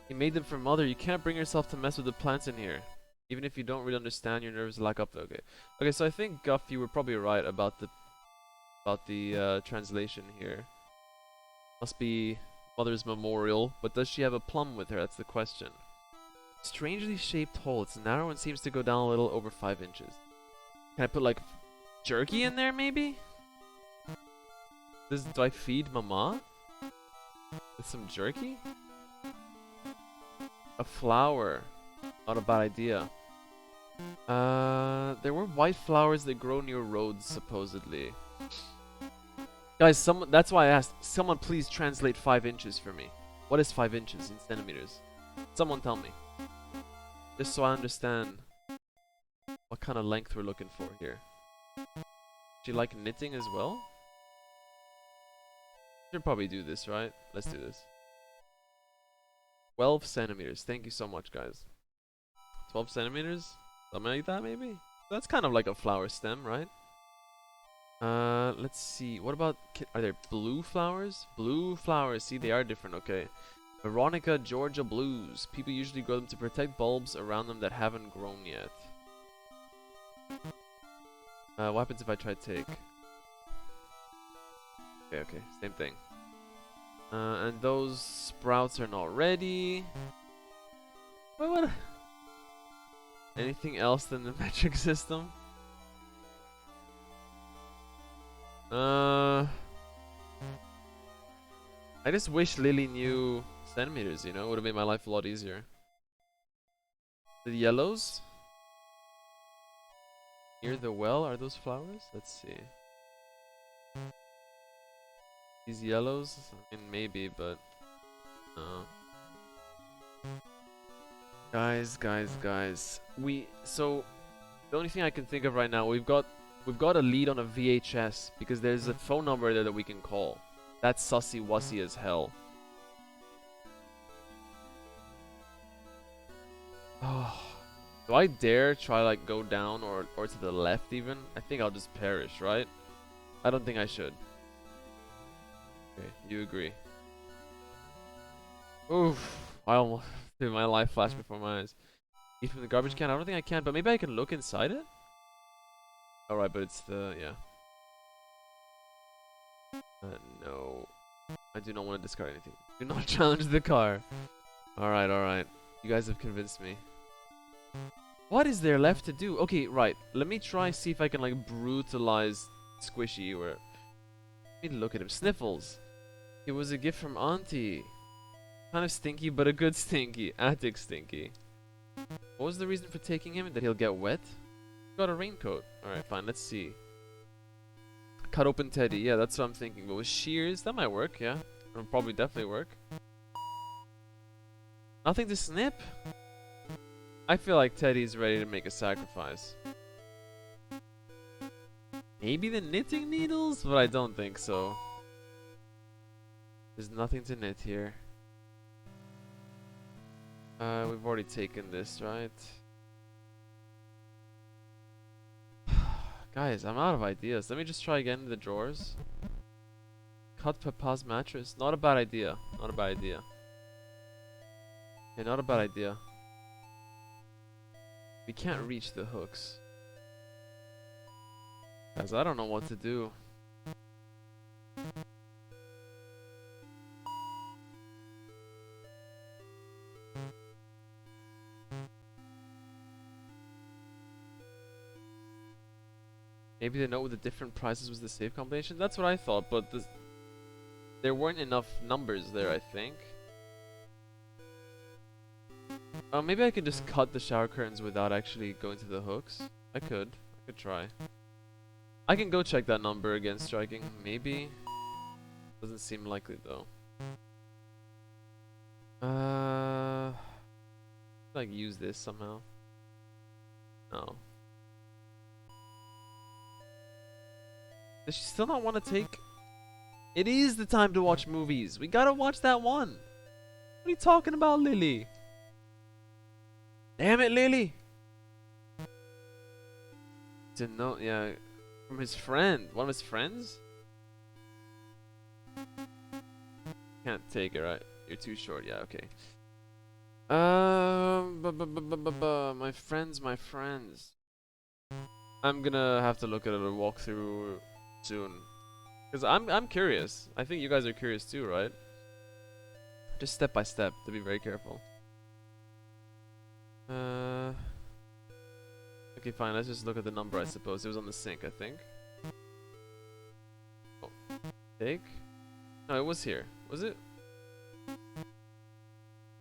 Speaker 1: You made them for mother. You can't bring yourself to mess with the plants in here. Even if you don't really understand, your nerves lack up. Okay. Okay, so I think Guff, you were probably right about the translation here. Must be mother's memorial, but does she have a plum with her? That's the question. Strangely shaped hole. It's narrow and seems to go down a little over 5 inches. Can I put like jerky in there maybe? Do I feed mama? With some jerky? A flower. Not a bad idea. There were white flowers that grow near roads, supposedly. Guys, that's why I asked. Someone please translate 5 inches for me. What is 5 inches in centimeters? Someone tell me. Just so I understand what kind of length we're looking for here. Do you like knitting as well? Should probably do this, right? Let's do this. 12 centimeters. Thank you so much, guys. 12 centimeters? Something like that, maybe? That's kind of like a flower stem, right? Let's see. What about, are there blue flowers? Blue flowers. See, they are different. Okay. Veronica Georgia blues. People usually grow them to protect bulbs around them that haven't grown yet. What happens if I try take? Okay, okay, same thing. And those sprouts are not ready. What? Anything else than the metric system? I just wish Lily knew centimeters, you know? Would have made my life a lot easier. The yellows? Near the well, are those flowers? Let's see. These yellows? I mean, maybe, but no. Guys. So the only thing I can think of right now, we've got a lead on a VHS because there's a phone number there that we can call. That's sussy wussy as hell. Oh, do I dare try like go down or to the left even? I think I'll just perish, right? I don't think I should. Okay, you agree. Oof. I almost dude, my life flashed before my eyes. Eat from the garbage can? I don't think I can, but maybe I can look inside it? Alright, but it's the, yeah. No. I do not want to discard anything. Do not challenge the car. Alright. You guys have convinced me. What is there left to do? Okay, right. Let me try see if I can like brutalize Squishy or... Let me look at him. Sniffles. It was a gift from Auntie. Kind of stinky, but a good stinky. Attic stinky. What was the reason for taking him? That he'll get wet? Got a raincoat. Alright, fine. Let's see. Cut open Teddy. Yeah, that's what I'm thinking. But with shears, that might work, yeah. It'll probably definitely work. Nothing to snip? I feel like Teddy's ready to make a sacrifice. Maybe the knitting needles? But I don't think so. There's nothing to knit here. We've already taken this, right? Guys, I'm out of ideas. Let me just try again in the drawers. Cut Papa's mattress. Not a bad idea. Not a bad idea. Yeah, not a bad idea. We can't reach the hooks. Guys, I don't know what to do. Maybe the note with the different prices was the safe combination? That's what I thought, but there weren't enough numbers there, I think. Maybe I could just cut the shower curtains without actually going to the hooks. I could try. I can go check that number again, striking. Maybe. Doesn't seem likely though. Like use this somehow. No. Does she still not want to take? It is the time to watch movies. We gotta watch that one. What are you talking about, Lily? Damn it, Lily. Didn't know, yeah. From his friend. One of his friends? Can't take it, right? You're too short, yeah, okay. My friends. I'm gonna have to look at a walkthrough soon. Because I'm curious. I think you guys are curious too, right? Just step by step, to be very careful. Okay, fine, let's just look at the number, I suppose. It was on the sink, I think. Oh. Take? No, it was here. Was it?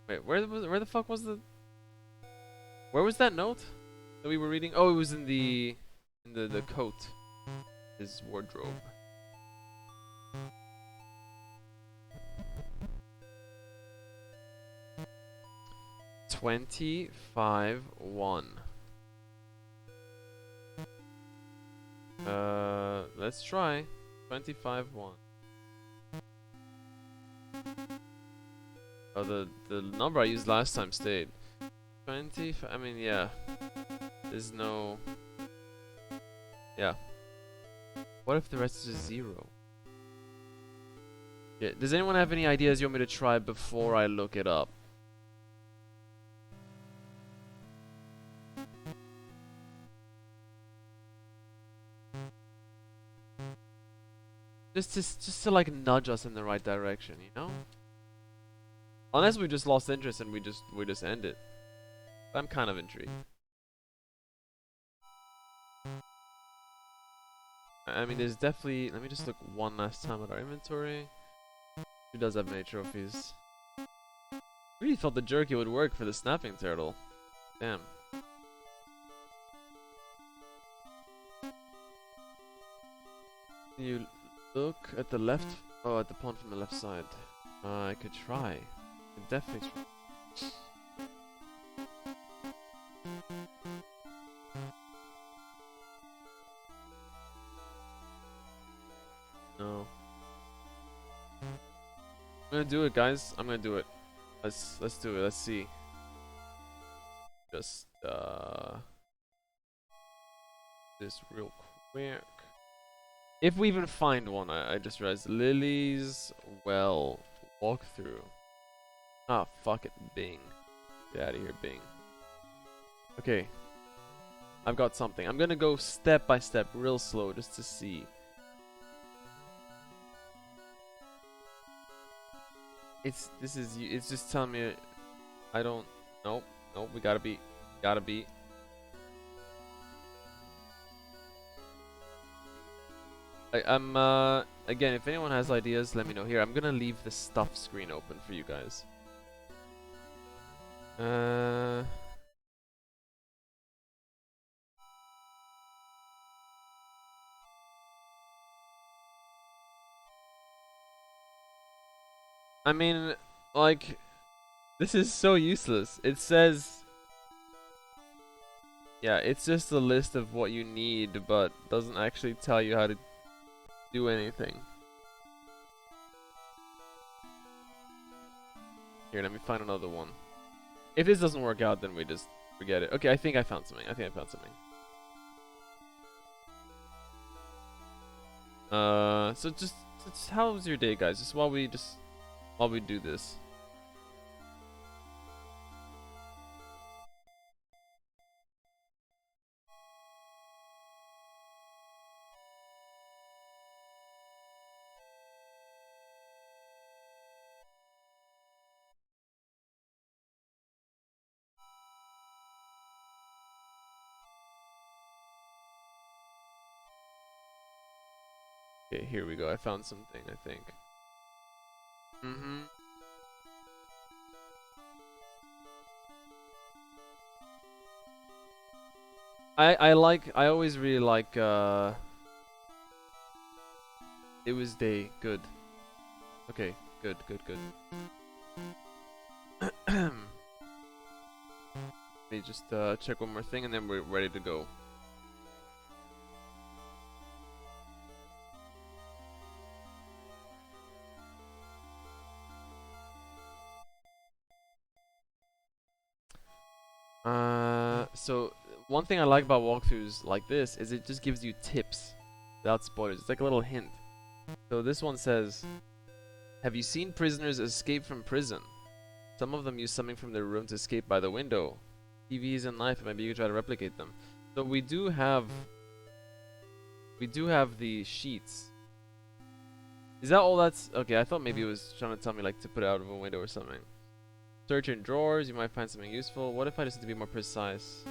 Speaker 1: Wait, where the fuck was the... Where was that note that we were reading? Oh, it was in the coat. His wardrobe. $25.1. Let's try. 25.1. Oh, the number I used last time stayed. 20. I mean, yeah. There's no. Yeah. What if the rest is 0? Yeah, does anyone have any ideas you want me to try before I look it up? Just to like nudge us in the right direction, you know? Unless we just lost interest and we just end it. I'm kind of intrigued. I mean, there's definitely. Let me just look one last time at our inventory. Who does have many trophies? Really thought the jerky would work for the snapping turtle. Damn. Can you look at the left? Oh, at the pond from the left side. I could try. I could definitely try. No. I'm gonna do it, guys. I'm gonna do it. Let's do it. Let's see. Just this real quick. If we even find one, I just realized Lily's well walkthrough. Ah, fuck it, Bing. Get out of here, Bing. Okay. I've got something. I'm gonna go step by step, real slow, just to see. It's just telling me I don't. Nope, we gotta be. I'm again, if anyone has ideas, let me know. Here, I'm gonna leave the stuff screen open for you guys. I mean, like, this is so useless. It says, yeah, it's just a list of what you need, but doesn't actually tell you how to do anything. Here, let me find another one. If this doesn't work out, then we just forget it. Okay, I think I found something. So just how was your day, guys? Just while we do this. Okay, here we go. I found something, I think. I always really like it was day. Good. Okay, good. Let me just check one more thing and then we're ready to go. So one thing I like about walkthroughs like this is it just gives you tips without spoilers. It's like a little hint. So this one says, have you seen prisoners escape from prison? Some of them use something from their room to escape by the window. TVs and knife, maybe you can try to replicate them. So we do have the sheets. Is that all that's okay? I thought maybe it was trying to tell me like to put it out of a window or something. Search in drawers, you might find something useful. What if I just need to be more precise?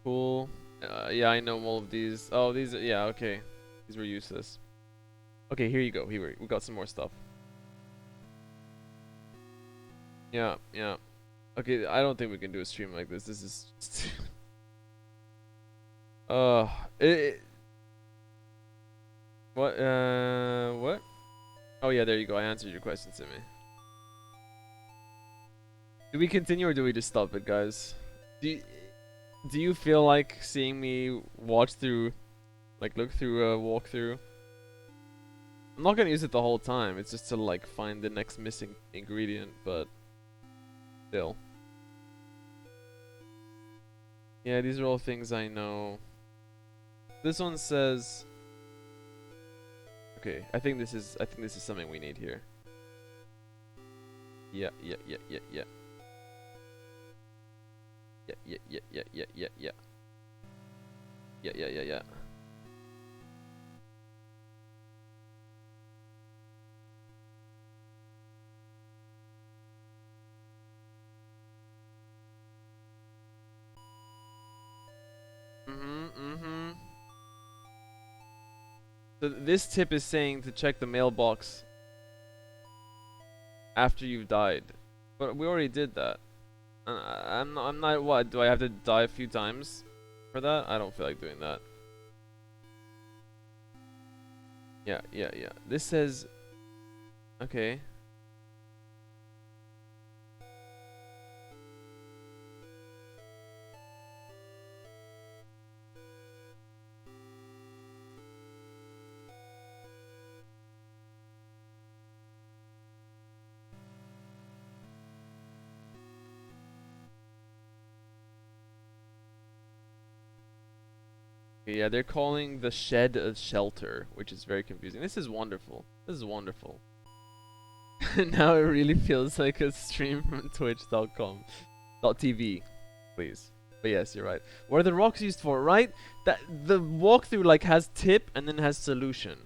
Speaker 1: Cool. Yeah, I know all of these. Oh, these are, yeah, okay. These were useless. Okay, here you go. Here we got some more stuff. Yeah. Okay, I don't think we can do a stream like this. This is just what? Oh yeah, there you go. I answered your question, Simi. Do we continue or do we just stop it, guys? Do you feel like seeing me watch through, like look through a walkthrough? I'm not gonna use it the whole time. It's just to like find the next missing ingredient, but still. Yeah, these are all things I know. This one says, okay, I think this is something we need here. Yeah, yeah, yeah, yeah, yeah. Yeah, yeah, yeah, yeah, yeah, yeah, yeah. Yeah, yeah, yeah, yeah. So this tip is saying to check the mailbox after you've died. But we already did that. I'm not, what, do I have to die a few times for that? I don't feel like doing that. Yeah, yeah, yeah. This says, okay. Yeah, they're calling the shed a shelter, which is very confusing. This is wonderful. This is wonderful. Now it really feels like a stream from twitch.com. .tv, please. But yes, you're right. What are the rocks used for, right? That the walkthrough like has tip and then has solution.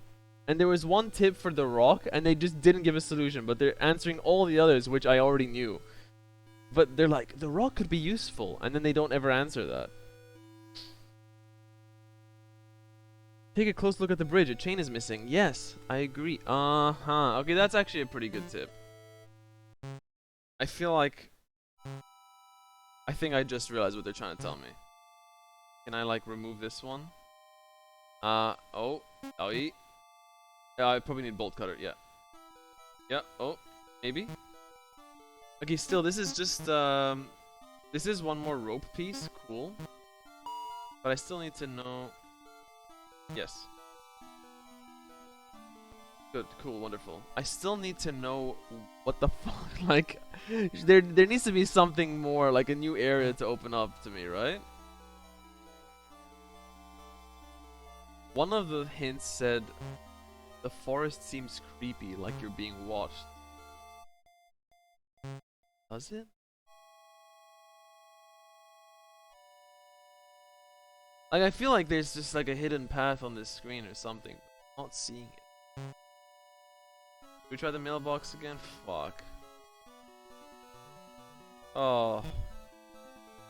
Speaker 1: And there was one tip for the rock and they just didn't give a solution, but they're answering all the others which I already knew. But they're like, the rock could be useful, and then they don't ever answer that. Take a close look at the bridge. A chain is missing. Yes, I agree. Uh-huh. Okay, that's actually a pretty good tip. I feel like... I think I just realized what they're trying to tell me. Can I, like, remove this one? Oh. Yeah, I probably need bolt cutter. Yeah. Yeah, oh. Maybe? Okay, still, this is just, this is one more rope piece. Cool. But I still need to know... Yes. Good, cool, wonderful. I still need to know what the fuck, like, there needs to be something more, like a new area to open up to me, right? One of the hints said, the forest seems creepy, like you're being watched. Does it? Like, I feel like there's just like a hidden path on this screen or something. I'm not seeing it. Should we try the mailbox again? Fuck. Oh.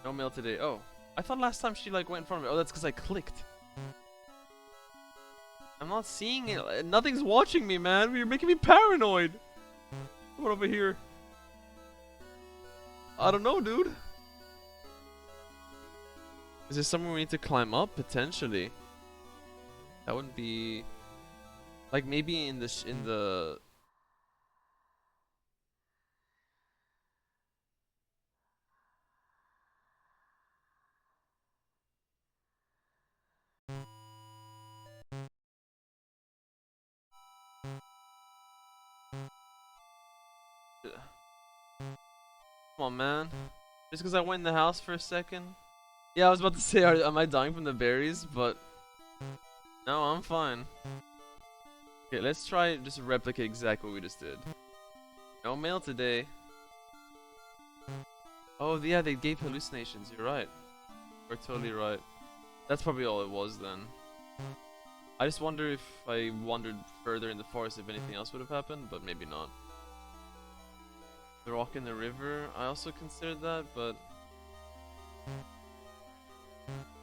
Speaker 1: No mail today. Oh. I thought last time she like went in front of me. Oh, that's because I clicked. I'm not seeing it. Nothing's watching me, man. You're making me paranoid. Come on over here. I don't know, dude. Is there somewhere we need to climb up? Potentially. That wouldn't be... Like, maybe in the... Come on, man. Just because I went in the house for a second? Yeah, I was about to say, am I dying from the berries? But... No, I'm fine. Okay, let's try just replicate exactly what we just did. No mail today. Oh, yeah, they gave hallucinations. You're right. You're totally right. That's probably all it was then. I just wonder if I wandered further in the forest if anything else would have happened, but maybe not. The rock in the river, I also considered that, but...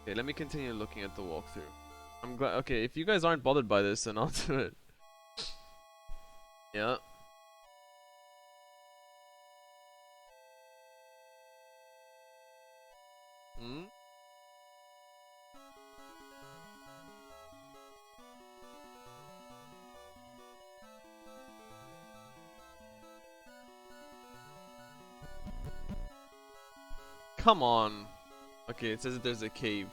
Speaker 1: Okay, let me continue looking at the walkthrough. I'm glad. Okay, if you guys aren't bothered by this, then I'll do it. Yeah. Hmm? Come on. Okay, it says that there's a cave.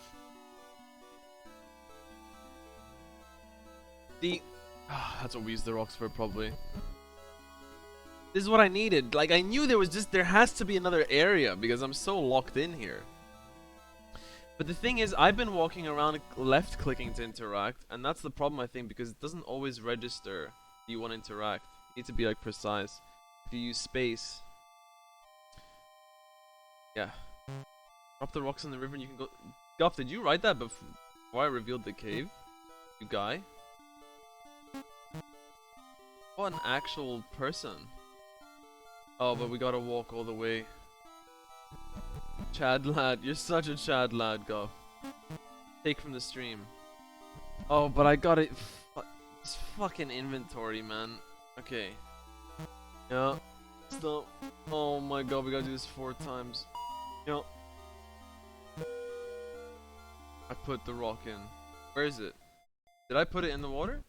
Speaker 1: That's what we use the rocks for, probably. This is what I needed. Like, I knew there has to be another area because I'm so locked in here. But the thing is, I've been walking around left clicking to interact, and that's the problem I think, because it doesn't always register you want to interact. You need to be like precise. If you use space, yeah. Drop the rocks in the river and you can go. Guff, did you write that before I revealed the cave? You guy? What an actual person. Oh, but we gotta walk all the way. Chad lad, you're such a Chad lad, Guff. Take from the stream. Oh, but I got it. This fucking inventory, man. Okay. Yeah. Stop. Oh my god, we gotta do this 4 times. Yep. I put the rock in. Where is it? Did I put it in the water?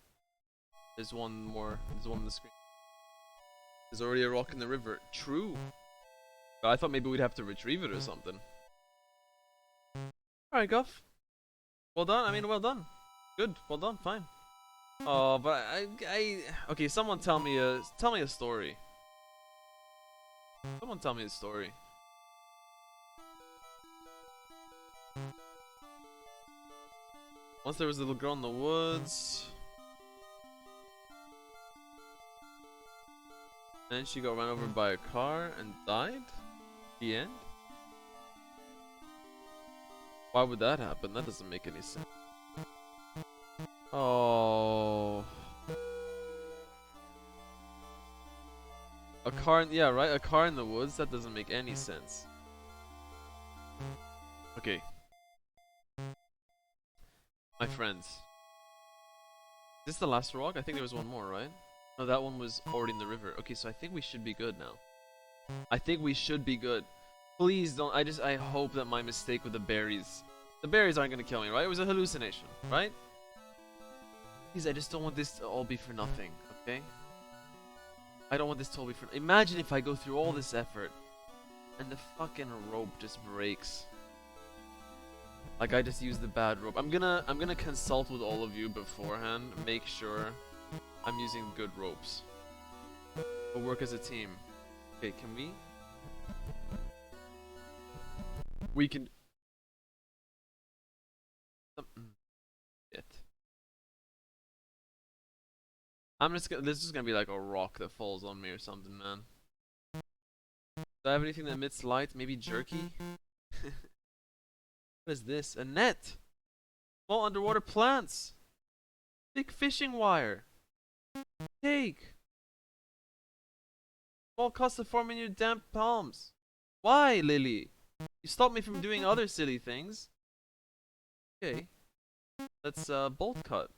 Speaker 1: There's one more. There's one on the screen. There's already a rock in the river. True. I thought maybe we'd have to retrieve it or something. Alright, Guff. Well done. I mean, well done. Good. Well done. Fine. Oh, but okay, someone tell me a story. Someone tell me a story. Once there was a little girl in the woods. And she got run over by a car and died? The end? Why would that happen? That doesn't make any sense. Oh. A car, yeah, right? A car in the woods? That doesn't make any sense. Okay. My friends. Is this the last rock? I think there was one more, right? No, that one was already in the river. Okay, so I think we should be good now. I think we should be good. Please don't. I hope that my mistake with the berries. The berries aren't gonna kill me, right? It was a hallucination, right? Please, I just don't want this to all be for nothing, okay? I don't want this to all be for. Imagine if I go through all this effort and the fucking rope just breaks. Like I just used the bad rope. I'm gonna consult with all of you beforehand. Make sure I'm using good ropes. We'll work as a team. Okay, can we? We can. Shit. I'm just gonna. This is gonna be like a rock that falls on me or something, man. Do I have anything that emits light? Maybe jerky? What is this? A net! Small underwater plants! Big fishing wire! Cake! Small cost of forming your damp palms! Why, Lily? You stopped me from doing other silly things. Okay. Let's bolt cut.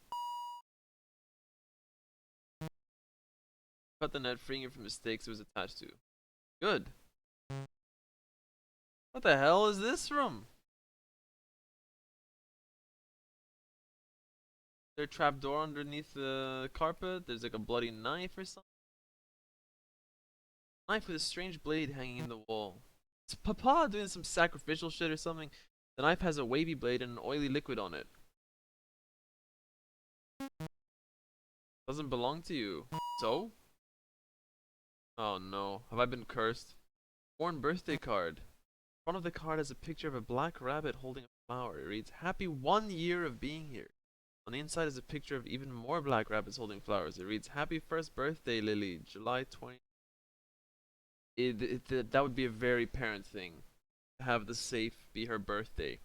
Speaker 1: Cut the net, freeing it from the stakes it was attached to. Good. What the hell is this from? There's a trapdoor underneath the carpet. There's like a bloody knife or something. Knife with a strange blade hanging in the wall. It's Papa doing some sacrificial shit or something. The knife has a wavy blade and an oily liquid on it. Doesn't belong to you. So? Oh no. Have I been cursed? Worn birthday card. In front of the card has a picture of a black rabbit holding a flower. It reads, "Happy 1 year of being here." On the inside is a picture of even more black rabbits holding flowers. It reads, "Happy 1st birthday, Lily, July 20th. That would be a very parent thing. To have the safe be her birthday.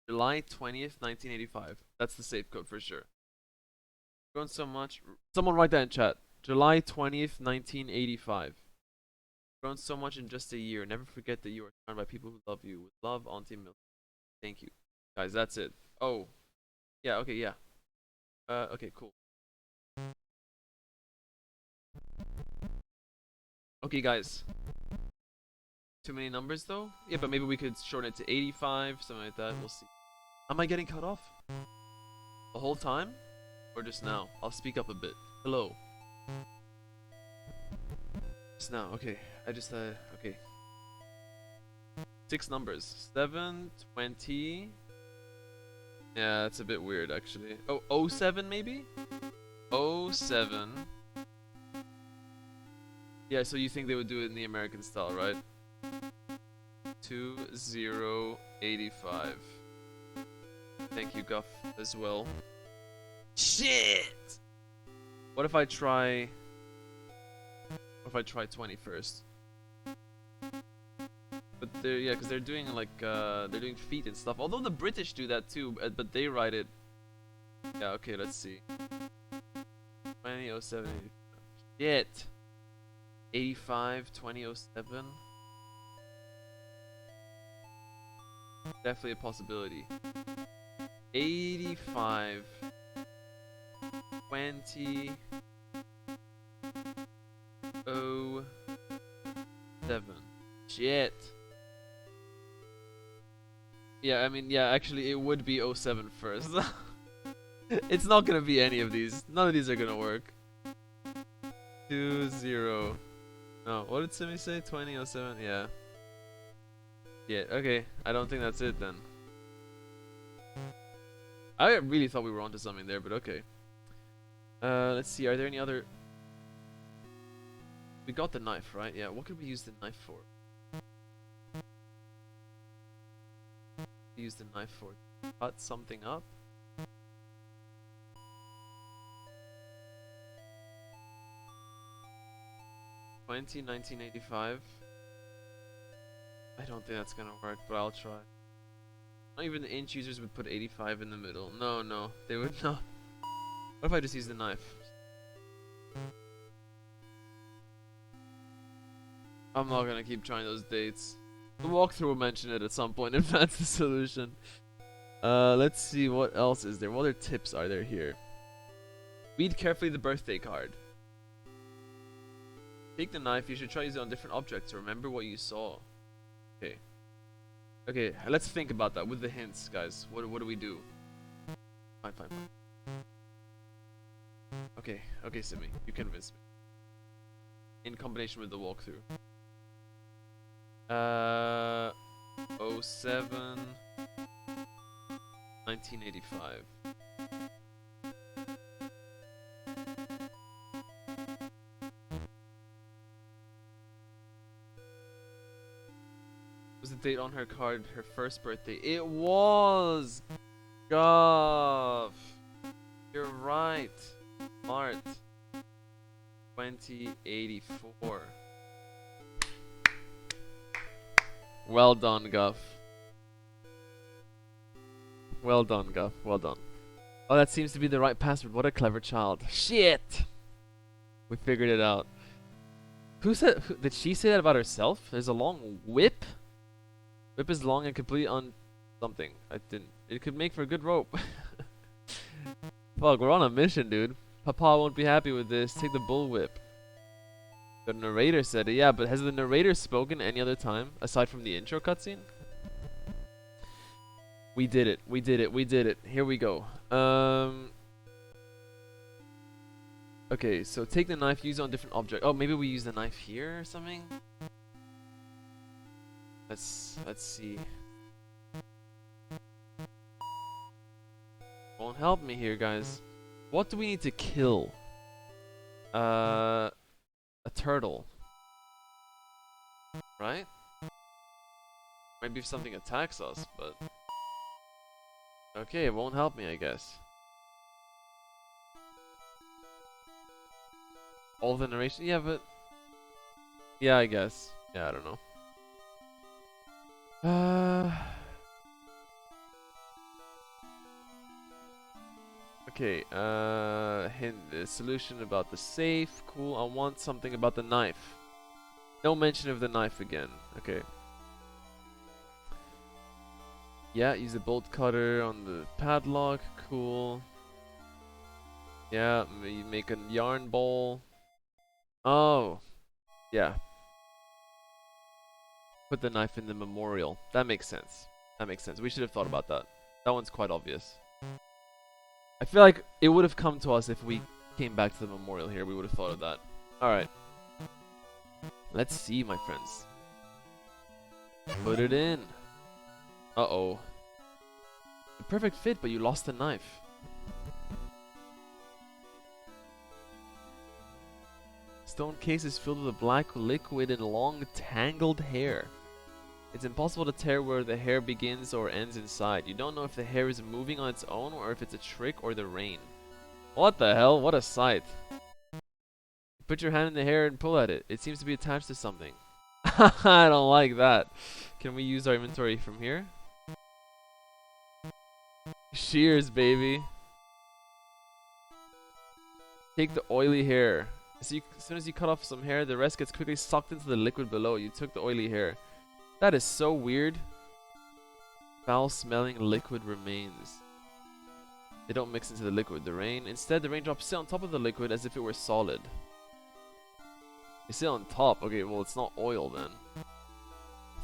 Speaker 1: July 20th, 1985. That's the safe code for sure. Grown so much. Someone write that in chat. July 20th, 1985. Grown so much in just a year. Never forget that you are surrounded by people who love you. With love, Auntie Milk. Thank you. Guys, that's it. Oh. Yeah, okay, yeah. Okay, cool. Okay, guys. Too many numbers, though? Yeah, but maybe we could shorten it to 85, something like that. We'll see. Am I getting cut off? The whole time? Or just now? I'll speak up a bit. Hello. Just now, okay. I just, okay. 6 numbers. 7, 20... Yeah, that's a bit weird, actually. Oh, 07 maybe? 07. Yeah, so you think they would do it in the American style, right? 2085. Thank you, Guff, as well. Shit! What if I try... What if I try 20 first? But they're, yeah, because they're doing like, they're doing feet and stuff. Although the British do that too, but they write it. Yeah, okay, let's see. 2007. Shit! 85, 2007. Definitely a possibility. 85, 2007. Shit. Yeah, I mean, yeah, actually, it would be 07 first. It's not gonna be any of these. None of these are gonna work. 20. No, what did Simi say? 2007? Yeah. Yeah, okay. I don't think that's it then. I really thought we were onto something there, but okay. Let's see. Are there any other... We got the knife, right? Yeah, what could we use the knife for? Use the knife for cut something up. '20, 1985. I don't think that's gonna work, but I'll try. Not even the inch users would put 85 in the middle. No, no, they would not. What if I just use the knife? I'm not gonna keep trying those dates. The walkthrough will mention it at some point if that's the solution. Let's see what else is there. What other tips are there here? Read carefully the birthday card. Take the knife. You should try using it on different objects. Remember what you saw. Okay. Okay, let's think about that with the hints, guys. What do we do? Fine, fine, fine. Okay, okay, Simi. You convinced me. In combination with the walkthrough. 07 1985. Was the date on her card her first birthday? It was! Guff! You're right. Smart. 2084. Well done, Guff. Well done, Guff. Well done. Oh, that seems to be the right password. What a clever child. Shit! We figured it out. Who said... did she say that about herself? There's a long whip? Whip is long and complete on something. I didn't... It could make for a good rope. Fuck, we're on a mission, dude. Papa won't be happy with this. Take the bullwhip. The narrator said it. Yeah, but has the narrator spoken any other time aside from the intro cutscene? We did it. We did it. We did it. Here we go. Okay, so take the knife, use it on different object. Oh, maybe we use the knife here or something? Let's see. Won't help me here, guys. What do we need to kill? A turtle. Right? Maybe if something attacks us, but... Okay, it won't help me, I guess. All the narration? Yeah, but... Yeah, I guess. Yeah, I don't know. Okay, hint the solution about the safe. Cool. I want something about the knife. No mention of the knife again. Okay. Yeah, use a bolt cutter on the padlock. Cool. Yeah, you make a yarn ball. Oh. Yeah. Put the knife in the memorial. That makes sense. That makes sense. We should have thought about that. That one's quite obvious. I feel like it would have come to us if we came back to the memorial here. We would have thought of that. Alright. Let's see, my friends. Put it in. Uh-oh. The perfect fit, but you lost the knife. Stone case is filled with a black liquid and long tangled hair. It's impossible to tell where the hair begins or ends inside. You don't know if the hair is moving on its own or if it's a trick or the rain. What the hell? What a sight. Put your hand in the hair and pull at it. It seems to be attached to something. I don't like that. Can we use our inventory from here? Shears, baby. Take the oily hair. So as soon as you cut off some hair, the rest gets quickly sucked into the liquid below. You took the oily hair. That is so weird. Foul-smelling liquid remains. They don't mix into the liquid. Instead, the raindrops sit on top of the liquid as if it were solid. They sit on top. Okay, well, it's not oil then.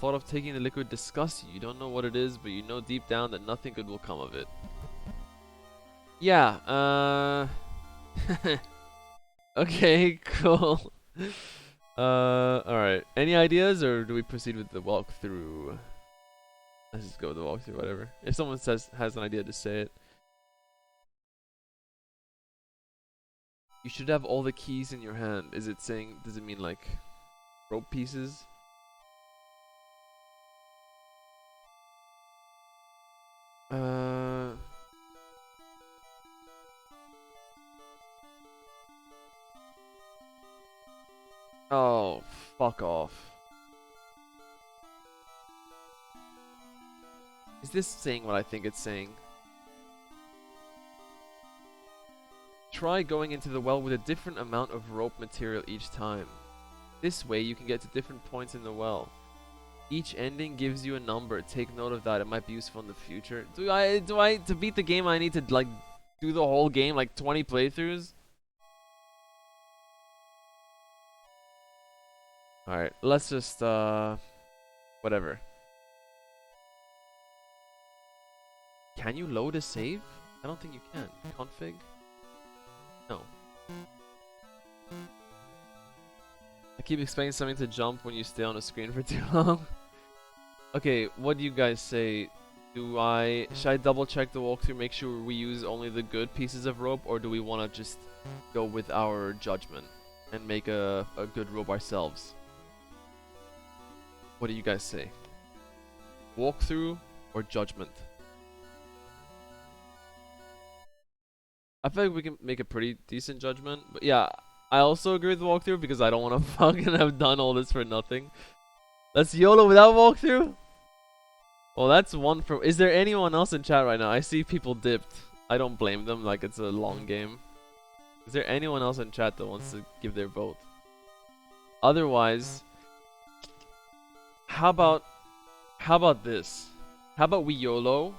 Speaker 1: Thought of taking the liquid disgusts you. You don't know what it is, but you know deep down that nothing good will come of it. Yeah, okay, cool. Alright. Any ideas, or do we proceed with the walkthrough? Let's just go with the walkthrough, whatever. If someone has an idea, just say it. You should have all the keys in your hand. Is it saying, does it mean like rope pieces? Oh, fuck off. Is this saying what I think it's saying? Try going into the well with a different amount of rope material each time. This way you can get to different points in the well. Each ending gives you a number. Take note of that. It might be useful in the future. Do I to beat the game I need to like do the whole game, like 20 playthroughs? Alright, let's just whatever. Can you load a save? I don't think you can. Config? No. I keep expecting something to jump when you stay on a screen for too long. Okay, what do you guys say? Should I double check the walkthrough, make sure we use only the good pieces of rope, or do we want to just go with our judgment and make a good rope ourselves? What do you guys say? Walkthrough or judgment? I feel like we can make a pretty decent judgment, but yeah, I also agree with the walkthrough because I don't want to fucking have done all this for nothing. Let's YOLO without walkthrough? Well, that's one from... Is there anyone else in chat right now? I see people dipped. I don't blame them, like it's a long game. Is there anyone else in chat that wants to give their vote? Otherwise, how about this? How about we YOLO?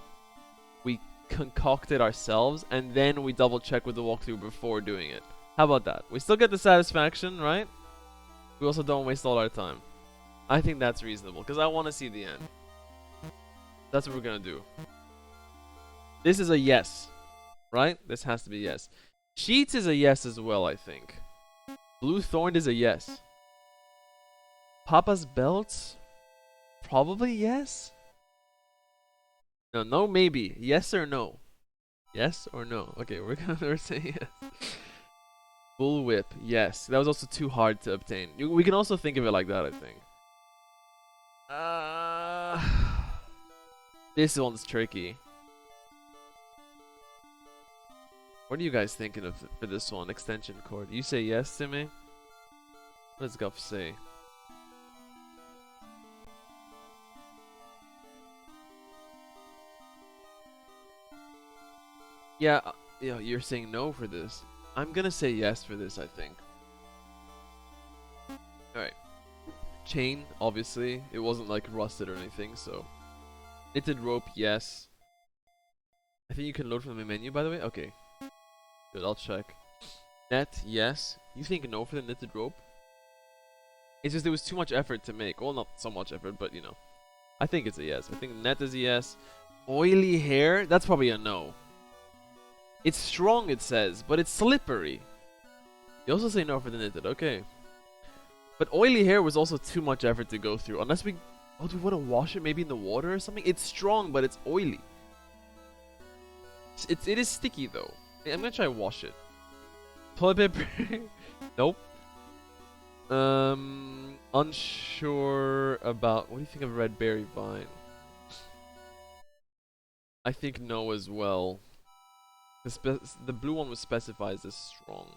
Speaker 1: We concoct it ourselves, and then we double check with the walkthrough before doing it. How about that? We still get the satisfaction, right? We also don't waste all our time. I think that's reasonable, because I want to see the end. That's what we're gonna do. This is a yes, right? This has to be yes. Sheets is a yes as well, I think. Blue Thorn is a yes. Papa's Belts? Probably yes? No, no, maybe. Yes or no? Yes or no? Okay, we're saying yes. Bullwhip, yes. That was also too hard to obtain. We can also think of it like that, I think. This one's tricky. What are you guys thinking of for this one? Extension cord. You say yes to me? What does Guff say? Yeah, you're saying no for this. I'm gonna say yes for this, I think. Alright. Chain, obviously. It wasn't like rusted or anything, so. Knitted rope, yes. I think you can load from the menu, by the way. Okay. Good, I'll check. Net, yes. You think no for the knitted rope? It's just there was too much effort to make. Well, not so much effort, but you know. I think it's a yes. I think net is a yes. Oily hair? That's probably a no. It's strong, it says, but it's slippery. You also say no for the knitted, okay. But oily hair was also too much effort to go through. Unless we... Oh, do we want to wash it maybe in the water or something? It's strong, but it's oily. It is sticky, though. I'm gonna try to wash it. Toilet paper? Nope. Unsure about. What do you think of red berry vine? I think no as well. The blue one was specified as strong.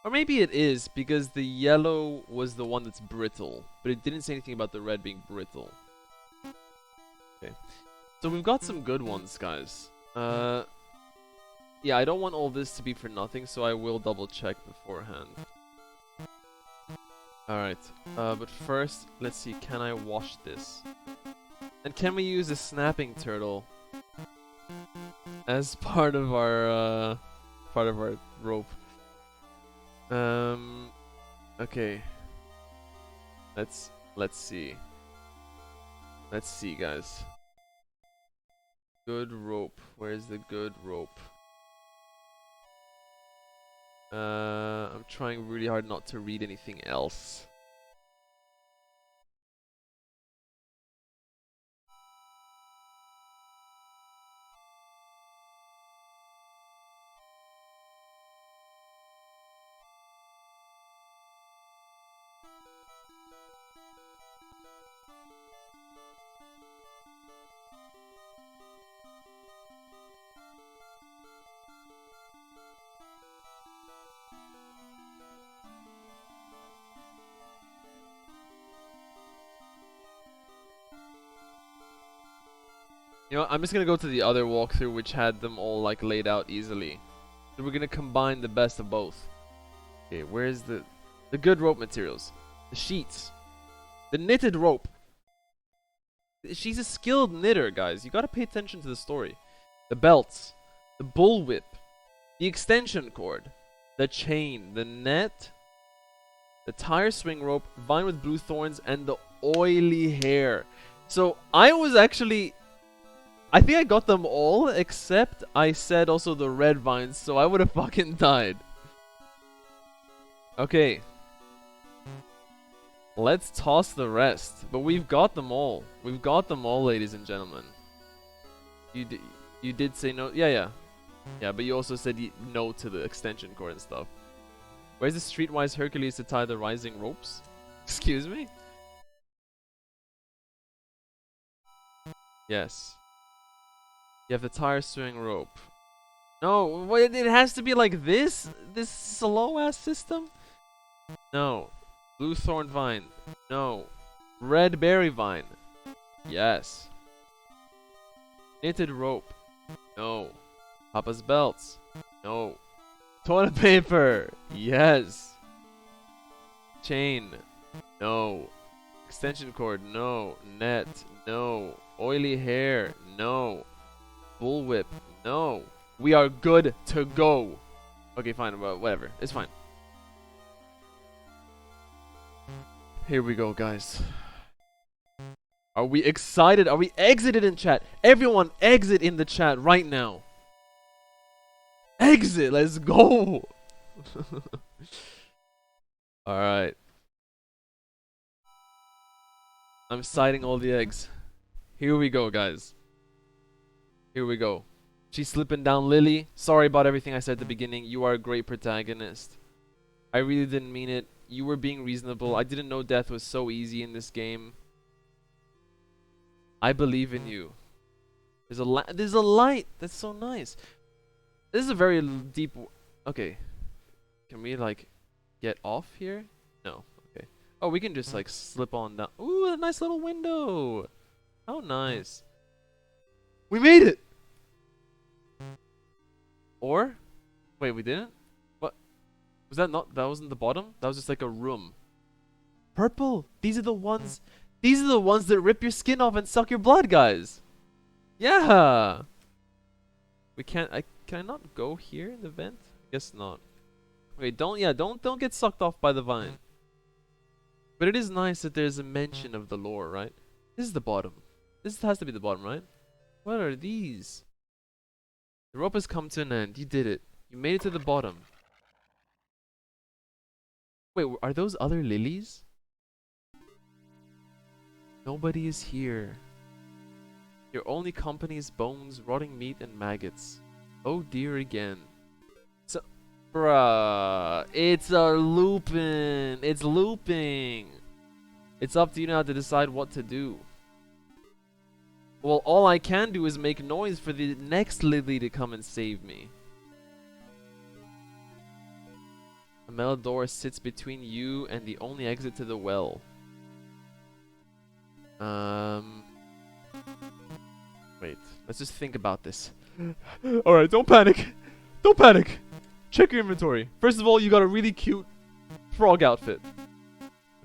Speaker 1: Or maybe it is, because the yellow was the one that's brittle. But it didn't say anything about the red being brittle. Okay. So we've got some good ones, guys. Yeah, I don't want all this to be for nothing, so I will double check beforehand. Alright. But first, let's see, can I wash this? And can we use a snapping turtle as part of our rope? Okay. Let's see. Let's see, guys. Good rope. Where's the good rope? I'm trying really hard not to read anything else. You know, I'm just gonna go to the other walkthrough which had them all like laid out easily. So we're gonna combine the best of both. Okay, where's the good rope materials? The sheets. The knitted rope. She's a skilled knitter, guys. You gotta pay attention to the story. The belts. The bullwhip. The extension cord. The chain. The net. The tire swing rope. Vine with blue thorns. And the oily hair. So, I think I got them all, except I said also the red vines, so I would have fucking died. Okay. Let's toss the rest. But we've got them all. We've got them all, ladies and gentlemen. You did say no. Yeah. Yeah, but you also said no to the extension cord and stuff. Where's the streetwise Hercules to tie the rising ropes? Excuse me? Yes. You have the tire swing rope. No, wait, it has to be like this? This slow ass system? No. Blue thorn vine. No. Red berry vine. Yes. Knitted rope. No. Papa's belts. No. Toilet paper. Yes. Chain. No. Extension cord. No. Net. No. Oily hair. No. Bullwhip. No. We are good to go. Okay, fine. Well, whatever. It's fine. Here we go, guys. Are we excited? Are we exited in chat? Everyone exit in the chat right now. Exit. Let's go. Alright. I'm citing all the eggs. Here we go, guys. Here we go. She's slipping down Lily. Sorry about everything I said at the beginning. You are a great protagonist. I really didn't mean it. You were being reasonable. I didn't know death was so easy in this game. I believe in you. There's a light. That's so nice. This is a very deep. Okay. Can we like get off here? No. Okay. Oh, we can just like slip on down. Ooh, a nice little window. How nice. We made it. Or wait, we didn't? What? Was that not? That wasn't the bottom? That was just like a room. Purple. These are the ones. These are the ones that rip your skin off and suck your blood, guys. Yeah. We can't. Can I not go here in the vent? I guess not. Wait, don't get sucked off by the vine. But it is nice that there's a mention of the lore, right? This is the bottom. This has to be the bottom, right? What are these? The rope has come to an end. You did it. You made it to the bottom. Wait, are those other lilies? Nobody is here. Your only company is bones, rotting meat, and maggots. Oh dear again. So, Bruh. It's a looping. It's looping. It's up to you now to decide what to do. Well, all I can do is make noise for the next Lily to come and save me. A metal door sits between you and the only exit to the well. Wait. Let's just think about this. Alright, don't panic. Don't panic. Check your inventory. First of all, you got a really cute frog outfit.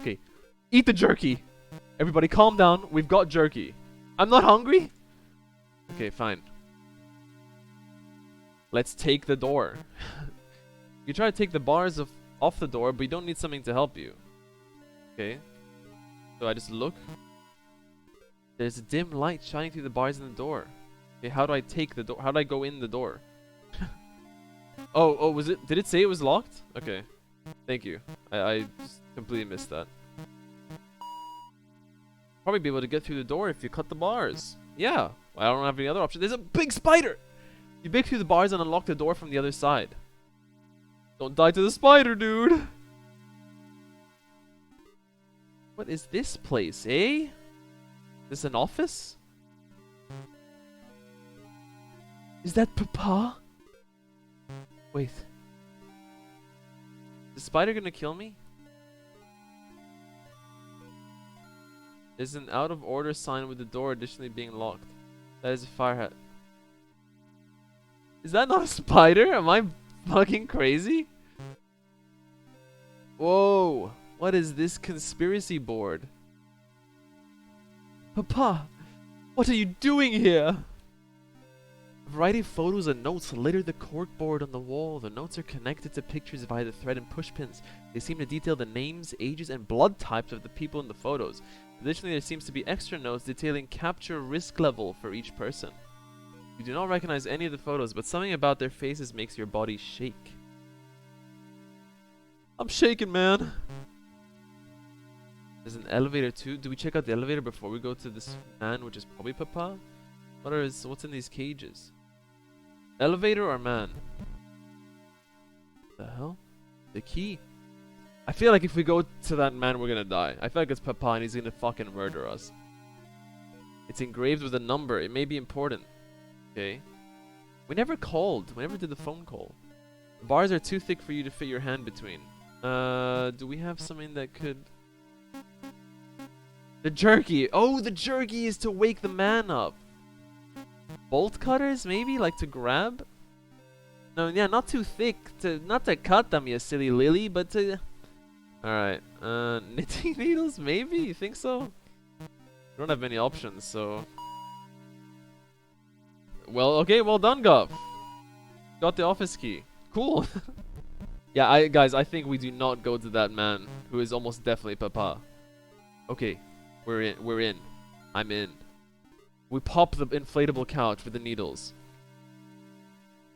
Speaker 1: Okay. Eat the jerky. Everybody calm down. We've got jerky. I'm not hungry? Okay, fine. Let's take the door. You try to take the bars off the door, but you don't need something to help you. Okay. So I just look. There's a dim light shining through the bars in the door. Okay, how do I take the door? How do I go in the door? Oh, was it? Did it say it was locked? Okay. Thank you. I just completely missed that. Probably be able to get through the door if you cut the bars. Yeah. I don't have any other option. There's a big spider! You break through the bars and unlock the door from the other side. Don't die to the spider, dude! What is this place, eh? Is this an office? Is that Papa? Wait. Is the spider gonna kill me? There's an out of order sign with the door additionally being locked. That is a fire hat. Is that not a spider? Am I fucking crazy? Whoa. What is this conspiracy board? Papa, what are you doing here? A variety of photos and notes litter the corkboard on the wall. The notes are connected to pictures via the thread and push pins. They seem to detail the names, ages, and blood types of the people in the photos. Additionally, there seems to be extra notes detailing capture risk level for each person. You do not recognize any of the photos, but something about their faces makes your body shake. I'm shaking, man. There's an elevator too. Do we check out the elevator before we go to this man, which is probably Papa? What's in these cages? Elevator or man? The hell? The key. I feel like if we go to that man, we're gonna die. I feel like it's Papa and he's gonna fucking murder us. It's engraved with a number. It may be important. Okay. We never called. We never did the phone call. The bars are too thick for you to fit your hand between. Do we have something that could... The jerky! Oh, the jerky is to wake the man up! Bolt cutters, maybe? Like to grab? No, yeah, not too thick. Not to cut them, you silly lily, but to... Alright. Knitting needles, maybe? You think so? We don't have many options, so... Well, okay, well done, Guff. Got the office key. Cool. Yeah, guys, I think we do not go to that man, who is almost definitely Papa. Okay, we're in. I'm in. We pop the inflatable couch with the needles.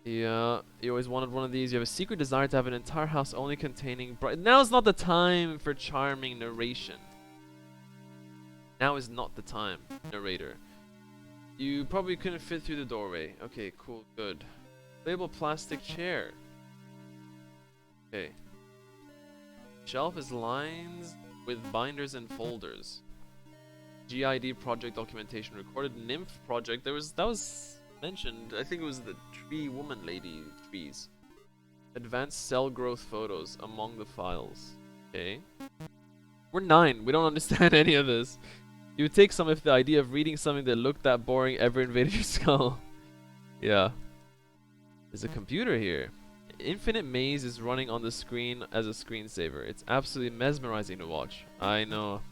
Speaker 1: Yeah, you always wanted one of these. You have a secret desire to have an entire house only containing bright... Now's not the time for charming narration. Now is not the time, narrator. You probably couldn't fit through the doorway. Okay, cool, good. Inflatable plastic chair. Okay. Shelf is lines with binders and folders. GID project documentation recorded. Nymph project. That was mentioned. I think it was the tree woman lady trees. Advanced cell growth photos among the files. Okay. We're 9. We don't understand any of this. You would take some if the idea of reading something that looked that boring ever invaded your skull. Yeah. There's a computer here. Infinite Maze is running on the screen as a screensaver. It's absolutely mesmerizing to watch. I know.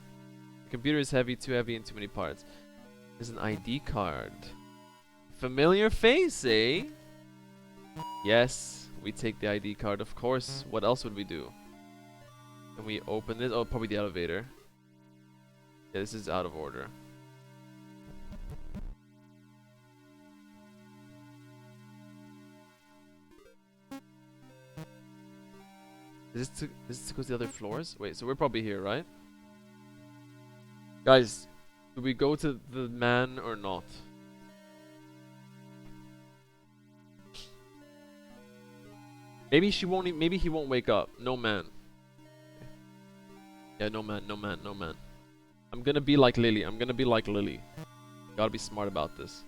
Speaker 1: The computer is heavy, too heavy, and too many parts. There's an ID card. Familiar face, eh? Yes, we take the ID card, of course. What else would we do? Can we open this? Oh, probably the elevator. Yeah, this is out of order. Is this to go to the other floors? Wait, so we're probably here, right? Guys, do we go to the man or not? Maybe she won't. Maybe he won't wake up. No man. Yeah, no man, no man, no man. I'm gonna be like Lily. I'm gonna be like Lily. Gotta be smart about this.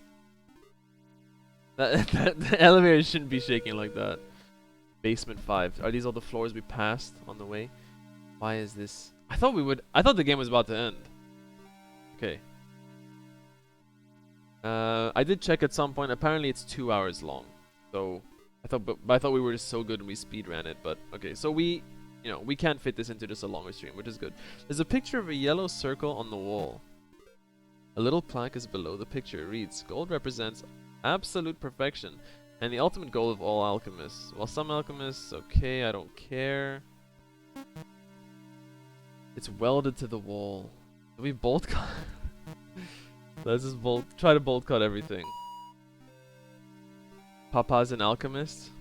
Speaker 1: The elevator shouldn't be shaking like that. Basement 5. Are these all the floors we passed on the way? Why is this? I thought the game was about to end. Okay. I did check at some point. Apparently it's 2 hours long. So I thought we were just so good and we speed ran it. But okay, so we can't fit this into just a longer stream, which is good. There's a picture of a yellow circle on the wall. A little plaque is below the picture. It reads, "Gold represents absolute perfection and the ultimate goal of all alchemists. While some alchemists, okay, I don't care." It's welded to the wall. Do we bolt cut? Let's just try to bolt cut everything. Papa's an alchemist.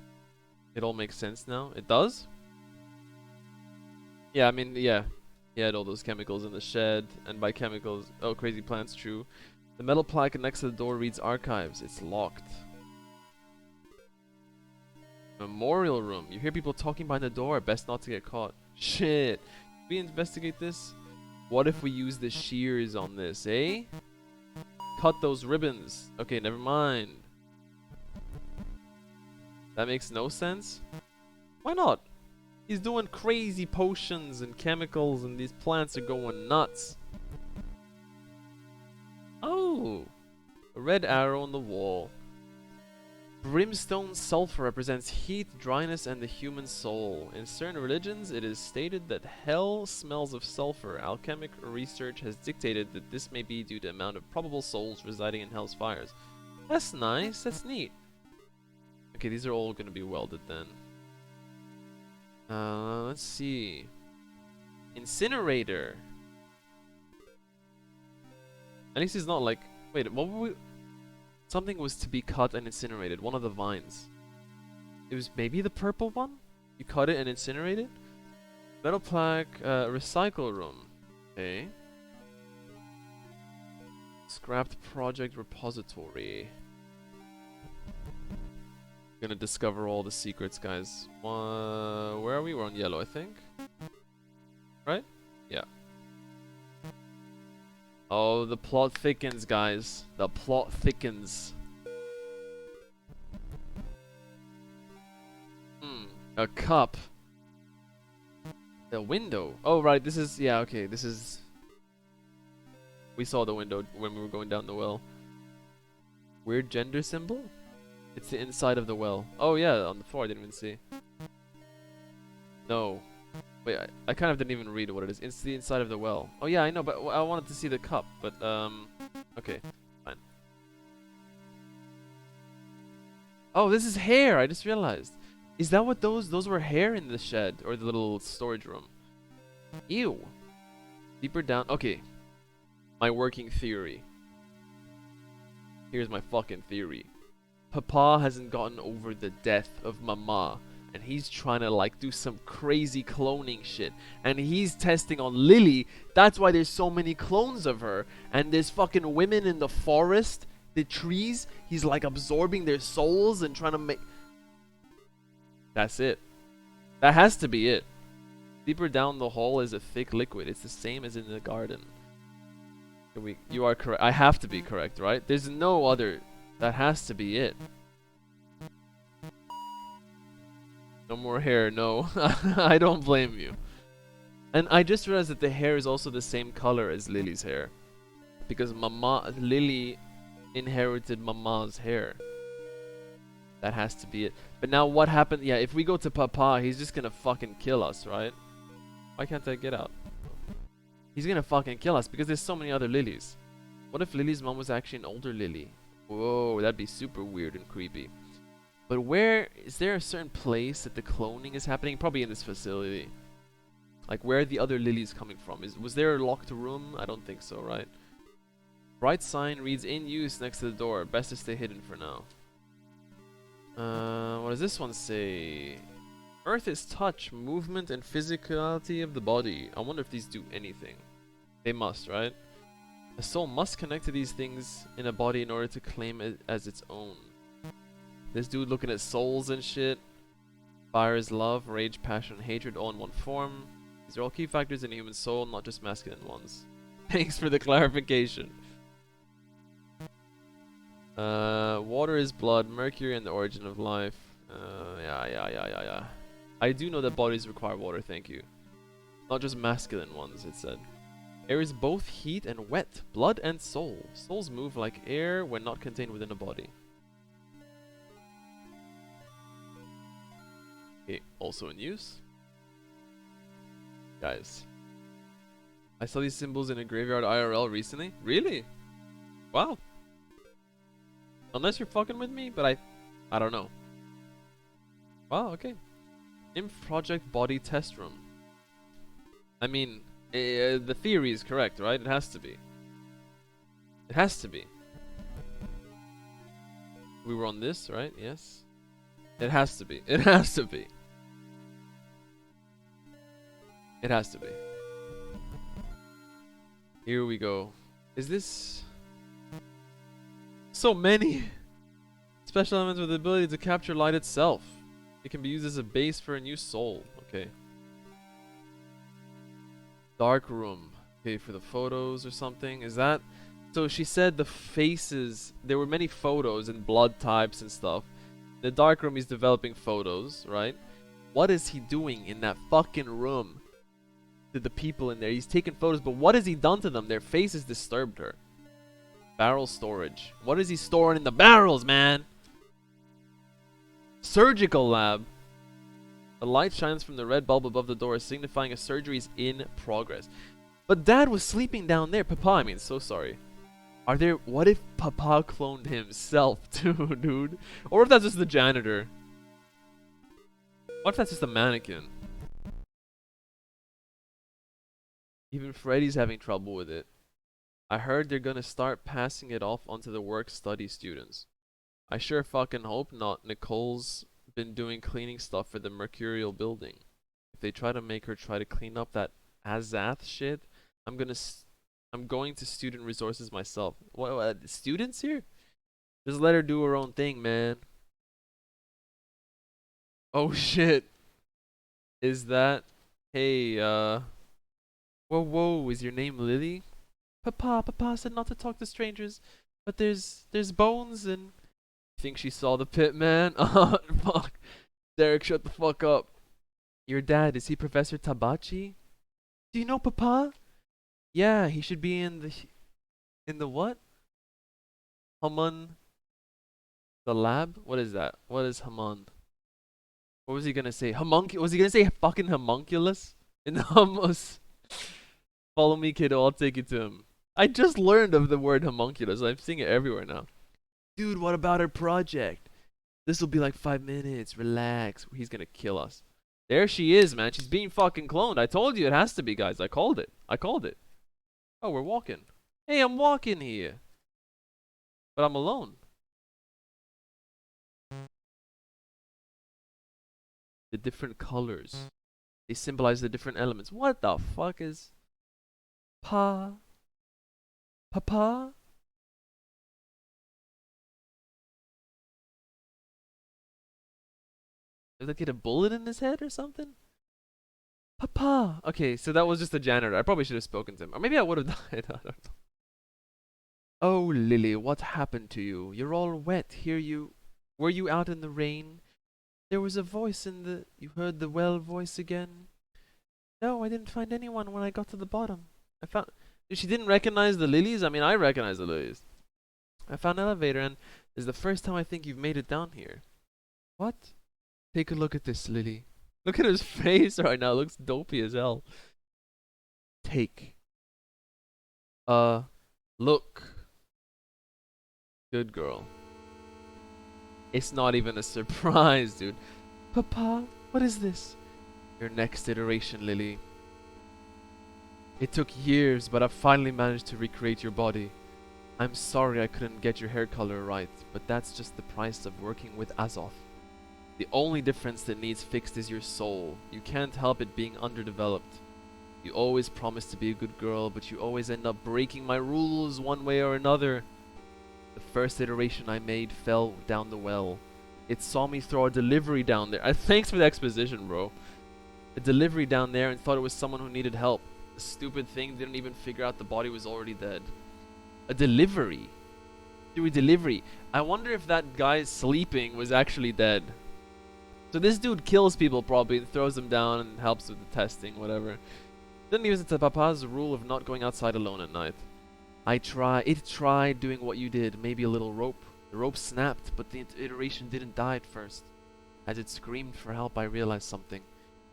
Speaker 1: It all makes sense now. It does? Yeah, I mean, yeah. He had all those chemicals in the shed, and by chemicals, oh, crazy plants, true. The metal plaque next to the door reads archives. It's locked. Memorial room. You hear people talking behind the door. Best not to get caught. Shit. Can we investigate this? What if we use the shears on this, eh? Cut those ribbons. Okay, never mind. That makes no sense. Why not? He's doing crazy potions and chemicals and these plants are going nuts. Oh! A red arrow on the wall. Brimstone sulfur represents heat, dryness, and the human soul. In certain religions, it is stated that hell smells of sulfur. Alchemic research has dictated that this may be due to the amount of probable souls residing in hell's fires. That's nice. That's neat. Okay, these are all going to be welded then. Let's see. Incinerator. At least he's not like... Wait, what were we... Something was to be cut and incinerated. One of the vines. It was maybe the purple one? You cut it and incinerate it? Metal plaque, recycle room. Okay. Scrapped project repository. Gonna discover all the secrets, guys. Where are we? We're on yellow, I think. Right? Yeah. Oh, the plot thickens, guys. The plot thickens. A cup. The window. Oh, right. This is... Yeah, okay. This is... We saw the window when we were going down the well. Weird gender symbol? It's the inside of the well. Oh, yeah. On the floor. I didn't even see. No. Wait, I kind of didn't even read what it is. It's the inside of the well. Oh yeah, I know, but I wanted to see the cup. But okay, fine. Oh, this is hair. I just realized. Is that what those were hair in the shed or the little storage room? Ew. Deeper down. Okay. My working theory. Here's my fucking theory. Papa hasn't gotten over the death of Mama. And he's trying to like do some crazy cloning shit. And he's testing on Lily. That's why there's so many clones of her. And there's fucking women in the forest, the trees. He's like absorbing their souls and trying to make... That's it. That has to be it. Deeper down the hall is a thick liquid. It's the same as in the garden. You are correct. I have to be correct, right? There's no other... That has to be it. No more hair, no. I don't blame you. And I just realized that the hair is also the same color as Lily's hair. Because Lily inherited Mama's hair. That has to be it. But now what happened? Yeah, if we go to Papa, he's just gonna fucking kill us, right? Why can't I get out? He's gonna fucking kill us because there's so many other Lilies. What if Lily's mom was actually an older Lily? Whoa, that'd be super weird and creepy. But where is there a certain place that the cloning is happening? Probably in this facility. Like where are the other Lilies coming from? Was there a locked room? I don't think so, right? Bright sign reads in use next to the door. Best to stay hidden for now. What does this one say? Earth is touch, movement, and physicality of the body. I wonder if these do anything. They must, right? A soul must connect to these things in a body in order to claim it as its own. This dude looking at souls and shit. Fire is love, rage, passion, hatred, all in one form. These are all key factors in a human soul, not just masculine ones. Thanks for the clarification. Water is blood, mercury, and the origin of life. Yeah. I do know that bodies require water, thank you. Not just masculine ones, it said. Air is both heat and wet, blood and soul. Souls move like air when not contained within a body. Okay, also in use. Guys, I saw these symbols in a graveyard IRL recently. Really? Wow. Unless you're fucking with me, but I don't know. Wow, okay. Nymph Project Body Test Room. I mean, the theory is correct, right? It has to be. It has to be. We were on this, right? Yes. It has to be. It has to be. It has to be. Here we go. Is this... So many! Special elements with the ability to capture light itself. It can be used as a base for a new soul. Okay. Dark room. Okay, for the photos or something. Is that... So she said the faces... There were many photos and blood types and stuff. The dark room, he's developing photos, right? What is he doing in that fucking room? To the people in there. He's taking photos, but what has he done to them? Their faces disturbed her. Barrel storage. What is he storing in the barrels, man? Surgical lab. A light shines from the red bulb above the door, signifying a surgery is in progress. But Dad was sleeping down there. Papa, I mean, so sorry. Are there... What if Papa cloned himself too, dude? Or if that's just the janitor? What if that's just a mannequin? Even Freddy's having trouble with it. I heard they're gonna start passing it off onto the work-study students. I sure fucking hope not. Nicole's been doing cleaning stuff for the Mercurial building. If they try to make her try to clean up that Azath shit, I'm going to student resources myself. What students here? Just let her do her own thing, man. Oh shit. Is that... Hey, Whoa, is your name Lily? Papa said not to talk to strangers, but there's bones and... Think she saw the pit, man? Oh, fuck. Derek, shut the fuck up. Your dad, is he Professor Tabachi? Do you know Papa? Yeah, he should be in the what? Haman... The lab? What is that? What is Haman? What was he gonna say? Was he gonna say fucking homunculus? In the hummus? Follow me, kiddo, I'll take you to him. I just learned of the word homunculus. I'm seeing it everywhere now. Dude, what about our project? This will be like 5 minutes. Relax. He's gonna kill us. There she is, man. She's being fucking cloned. I told you it has to be, guys. I called it. Oh, we're walking. Hey, I'm walking here. But I'm alone. The different colors. They symbolize the different elements. What the fuck is... Papa? Did they get a bullet in his head or something? Papa! Okay, so that was just a janitor. I probably should have spoken to him. Or maybe I would have died. I don't know. Oh, Lily, what happened to you? You're all wet. Were you out in the rain? There was a voice in the... You heard the well voice again? No, I didn't find anyone when I got to the bottom. I found... She didn't recognize the lilies? I mean, I recognize the lilies. I found an elevator and it's the first time I think you've made it down here. What? Take a look at this, Lily. Look at his face right now. It looks dopey as hell. Take. Look. Good girl. It's not even a surprise, dude. Papa, what is this? Your next iteration, Lily. It took years, but I've finally managed to recreate your body. I'm sorry I couldn't get your hair color right, but that's just the price of working with Azoth. The only difference that needs fixed is your soul. You can't help it being underdeveloped. You always promise to be a good girl, but you always end up breaking my rules one way or another. The first iteration I made fell down the well. It saw me throw a delivery down there. Thanks for the exposition, bro. A delivery down there and thought it was someone who needed help. The stupid thing didn't even figure out the body was already dead. A delivery? Through a delivery. I wonder if that guy sleeping was actually dead. So this dude kills people probably and throws them down and helps with the testing, whatever. Then he was to Papa's rule of not going outside alone at night. It tried doing what you did, maybe a little rope. The rope snapped, but the iteration didn't die at first. As it screamed for help, I realized something.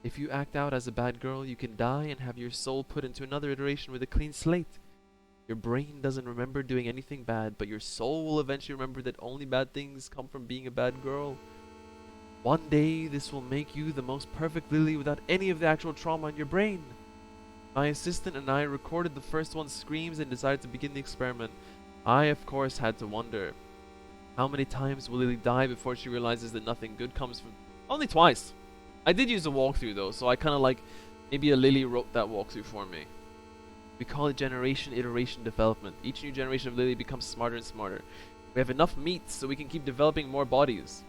Speaker 1: If you act out as a bad girl, you can die and have your soul put into another iteration with a clean slate. Your brain doesn't remember doing anything bad, but your soul will eventually remember that only bad things come from being a bad girl. One day, this will make you the most perfect Lily without any of the actual trauma in your brain. My assistant and I recorded the first one's screams and decided to begin the experiment. I, of course, had to wonder. How many times will Lily die before she realizes that nothing good comes from... Only twice. I did use a walkthrough though, so I kind of like... Maybe a Lily wrote that walkthrough for me. We call it generation iteration development. Each new generation of Lily becomes smarter and smarter. We have enough meat so we can keep developing more bodies.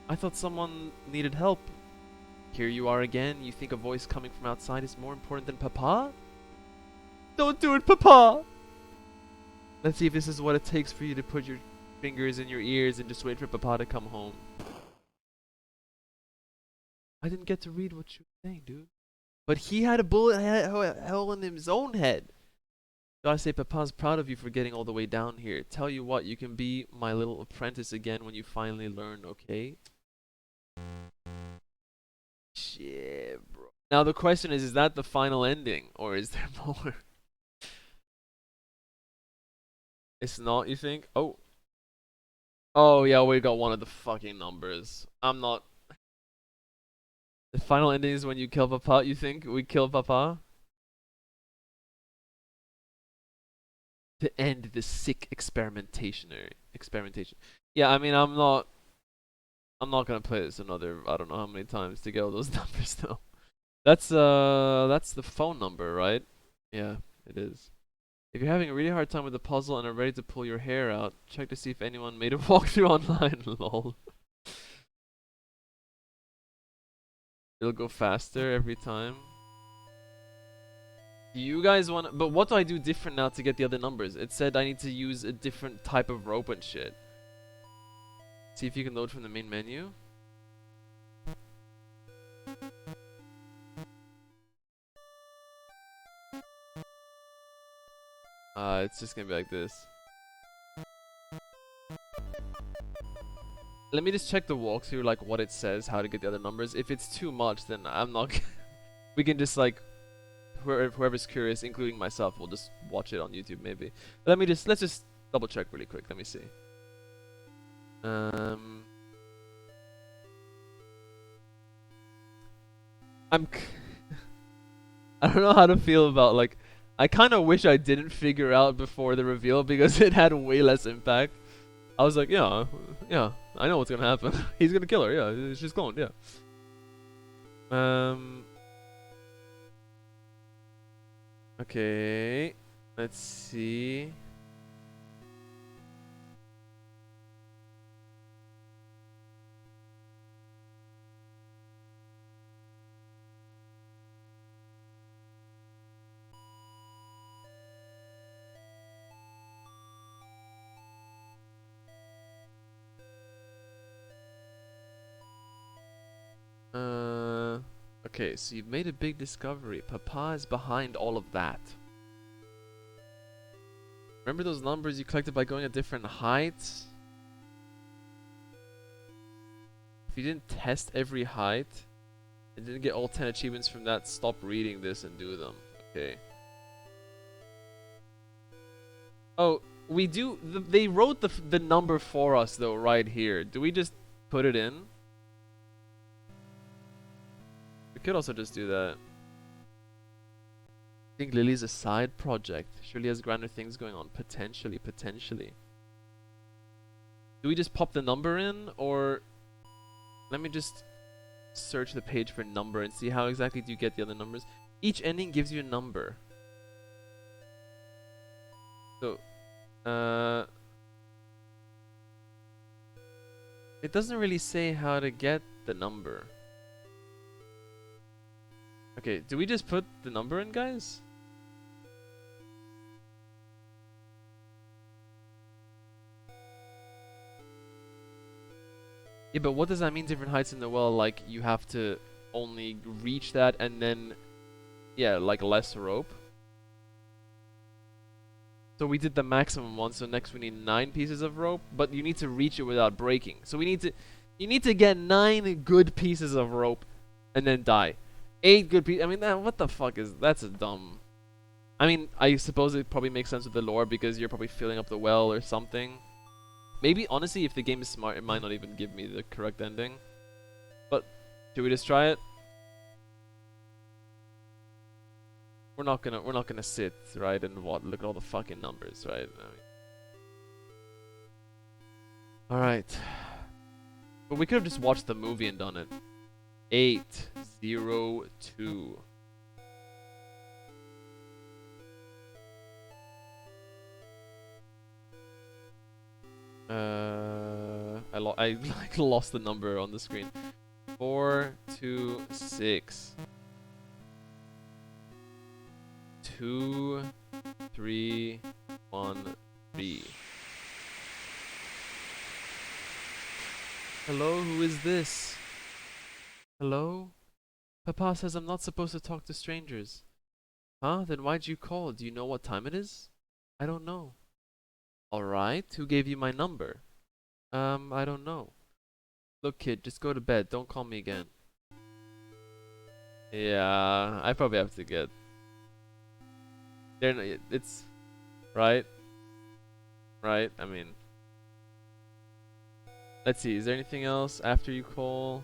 Speaker 1: I thought someone needed help. Here you are again. You think a voice coming from outside is more important than Papa? Don't do it, Papa! Let's see if this is what it takes for you to put your fingers in your ears and just wait for Papa to come home. I didn't get to read what you were saying, dude. But he had a bullet hole in his own head. Gotta say, Papa's proud of you for getting all the way down here. Tell you what, you can be my little apprentice again when you finally learn, okay? Shit, bro. Now the question is that the final ending? Or is there more? It's not, you think? Oh. Oh, yeah, we got one of the fucking numbers. I'm not... The final ending is when you kill Papa, you think? We kill Papa? To end the sick experimentation. Yeah, I mean, I'm not gonna play this another, I don't know how many times to get all those numbers though. That's the phone number, right? Yeah, it is. If you're having a really hard time with the puzzle and are ready to pull your hair out, check to see if anyone made a walkthrough online. Lol. It'll go faster every time. Do you guys want? But what do I do different now to get the other numbers? It said I need to use a different type of rope and shit. See if you can load from the main menu. It's just gonna be like this. Let me just check the walkthrough, like what it says, how to get the other numbers. If it's too much, then I'm not. We can just like, whoever's curious, including myself, will just watch it on YouTube maybe. Let's just double check really quick. Let me see. I don't know how to feel about like. I kind of wish I didn't figure out before the reveal because it had way less impact. I was like, yeah, I know what's gonna happen. He's gonna kill her. Yeah, she's cloned. Yeah. Okay. Let's see. Okay, so you've made a big discovery. Papa is behind all of that. Remember those numbers you collected by going at different heights? If you didn't test every height and didn't get all 10 achievements from that, stop reading this and do them. Okay. Oh, we do. They wrote the number for us though, right here. Do we just put it in? We could also just do that. I think Lily's a side project. Surely has grander things going on. Potentially. Do we just pop the number in, or let me just search the page for number and see how exactly do you get the other numbers. Each ending gives you a number. So, It doesn't really say how to get the number. Okay, do we just put the number in, guys? Yeah, but what does that mean, different heights in the well? Like, you have to only reach that and then, yeah, like less rope. So we did the maximum one, so next we need 9 pieces of rope, but you need to reach it without breaking. So you need to get 9 good pieces of rope and then die. 8 good pieces, I mean, what the fuck that's a dumb. I mean, I suppose it probably makes sense with the lore because you're probably filling up the well or something. Maybe, honestly, if the game is smart, it might not even give me the correct ending. But, should we just try it? We're not gonna sit, right, and look at all the fucking numbers, right? I mean, alright. But we could have just watched the movie and done it. 802. I like lost the number on the screen. 426. 2 3 1 3. Hello, who is this? Hello? Papa says I'm not supposed to talk to strangers. Huh? Then why'd you call? Do you know what time it is? I don't know. Alright, who gave you my number? I don't know. Look, kid, just go to bed. Don't call me again. Yeah, I probably have to get. It's right, right. I mean, let's see. Is there anything else after you call?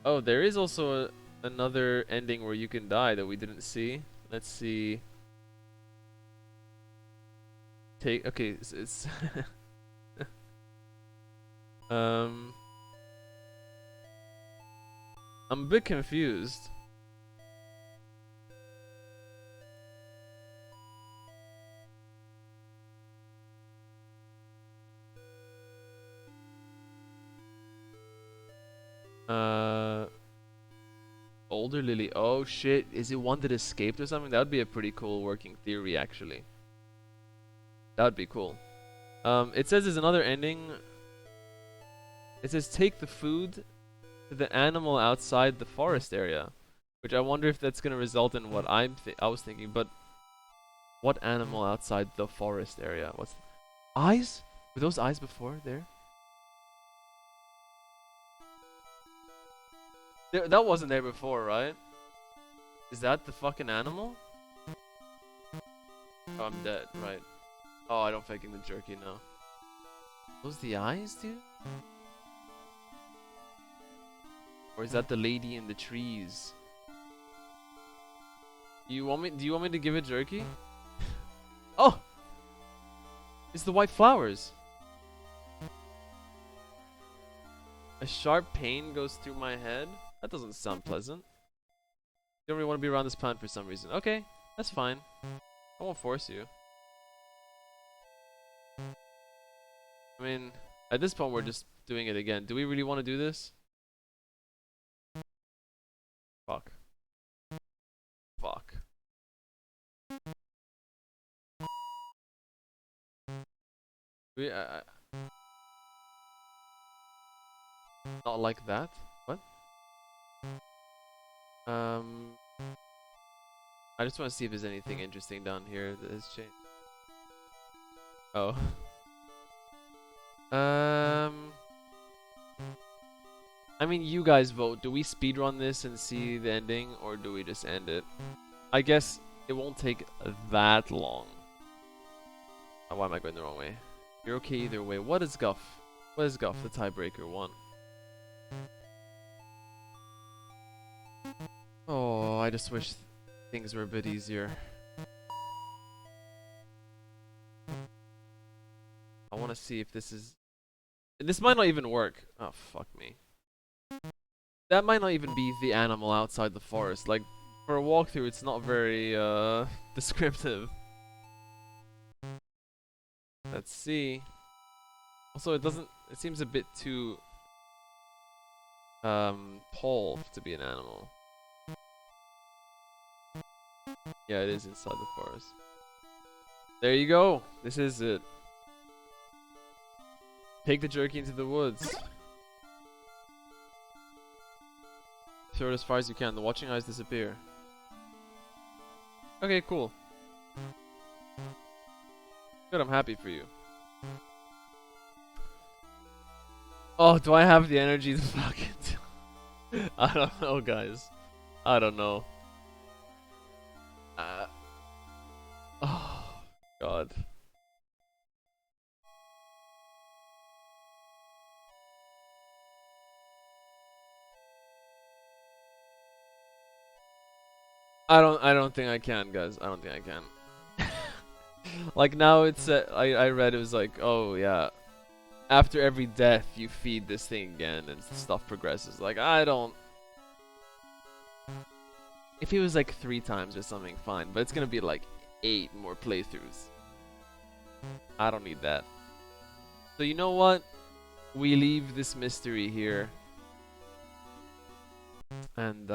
Speaker 1: Oh, there is also another ending where you can die that we didn't see. Let's see. Okay, it's I'm a bit confused. Older Lily. Oh shit, is it one that escaped or something? That would be a pretty cool working theory, actually. That would be cool. It says there's another ending. It says take the food to the animal outside the forest area, which I wonder if that's gonna result in what I was thinking. But what animal outside the forest area? What's eyes? Were those eyes before there? That wasn't there before, right? Is that the fucking animal? Oh, I'm dead, right. Oh, I don't faking the jerky now. Those the eyes, dude? Or is that the lady in the trees? Do you want me to give it jerky? Oh! It's the white flowers. A sharp pain goes through my head. That doesn't sound pleasant. You don't really want to be around this plant for some reason. Okay, that's fine. I won't force you. I mean, at this point we're just doing it again. Do we really want to do this? Fuck. Fuck. We, not like that. What? I just want to see if there's anything interesting down here that has changed. Oh. I mean, you guys vote. Do we speedrun this and see the ending, or do we just end it? I guess it won't take that long. Oh, why am I going the wrong way? You're okay either way. What is Guff? What is Guff? The tiebreaker one. Oh, I just wish things were a bit easier. I want to see if this is... This might not even work. Oh, fuck me. That might not even be the animal outside the forest. Like, for a walkthrough, it's not very, descriptive. Let's see. Also, it seems a bit too, tall to be an animal. Yeah, it is inside the forest. There you go. This is it. Take the jerky into the woods. Throw it as far as you can. The watching eyes disappear. Okay, cool. Good, I'm happy for you. Oh, do I have the energy to fucking... I don't know, guys. I don't know. Oh, God. I don't think I can, guys. I don't think I can. Like now it's I read it was like, oh yeah, after every death you feed this thing again and stuff progresses. Like I don't. If it was like 3 times or something, fine. But it's gonna be like 8 more playthroughs. I don't need that. So you know what? We leave this mystery here. And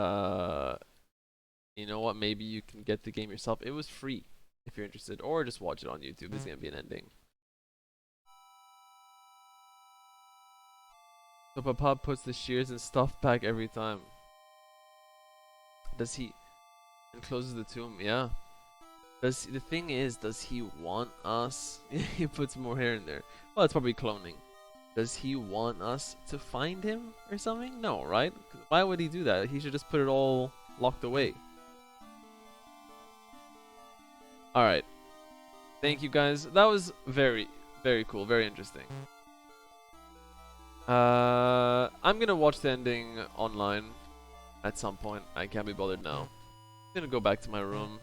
Speaker 1: you know what? Maybe you can get the game yourself. It was free if you're interested, or just watch it on YouTube. There's gonna be an ending. So Papa puts the shears and stuff back every time. Does he? And closes the tomb. Yeah. Does the thing is, does he want us? He puts more hair in there. Well, it's probably cloning. Does he want us to find him or something? No, right? Why would he do that? He should just put it all locked away. Alright. Thank you guys. That was very, very cool. Very interesting. I'm gonna watch the ending online at some point. I can't be bothered now. I'm gonna go back to my room.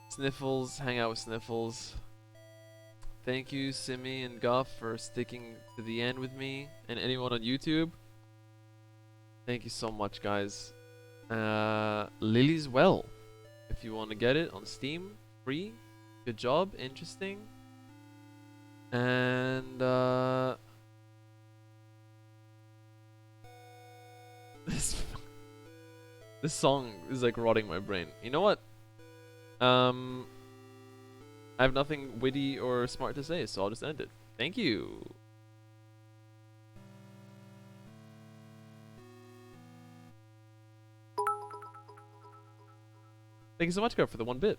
Speaker 1: Sniffles, hang out with Sniffles. Thank you, Simi and Guff, for sticking to the end with me, and anyone on YouTube. Thank you so much, guys. Lily's Well, if you want to get it on Steam, free. Good job, interesting. And this song is like rotting my brain. You know what? I have nothing witty or smart to say, so I'll just end it. Thank you. Thank you so much, Gar, for the 1 bit.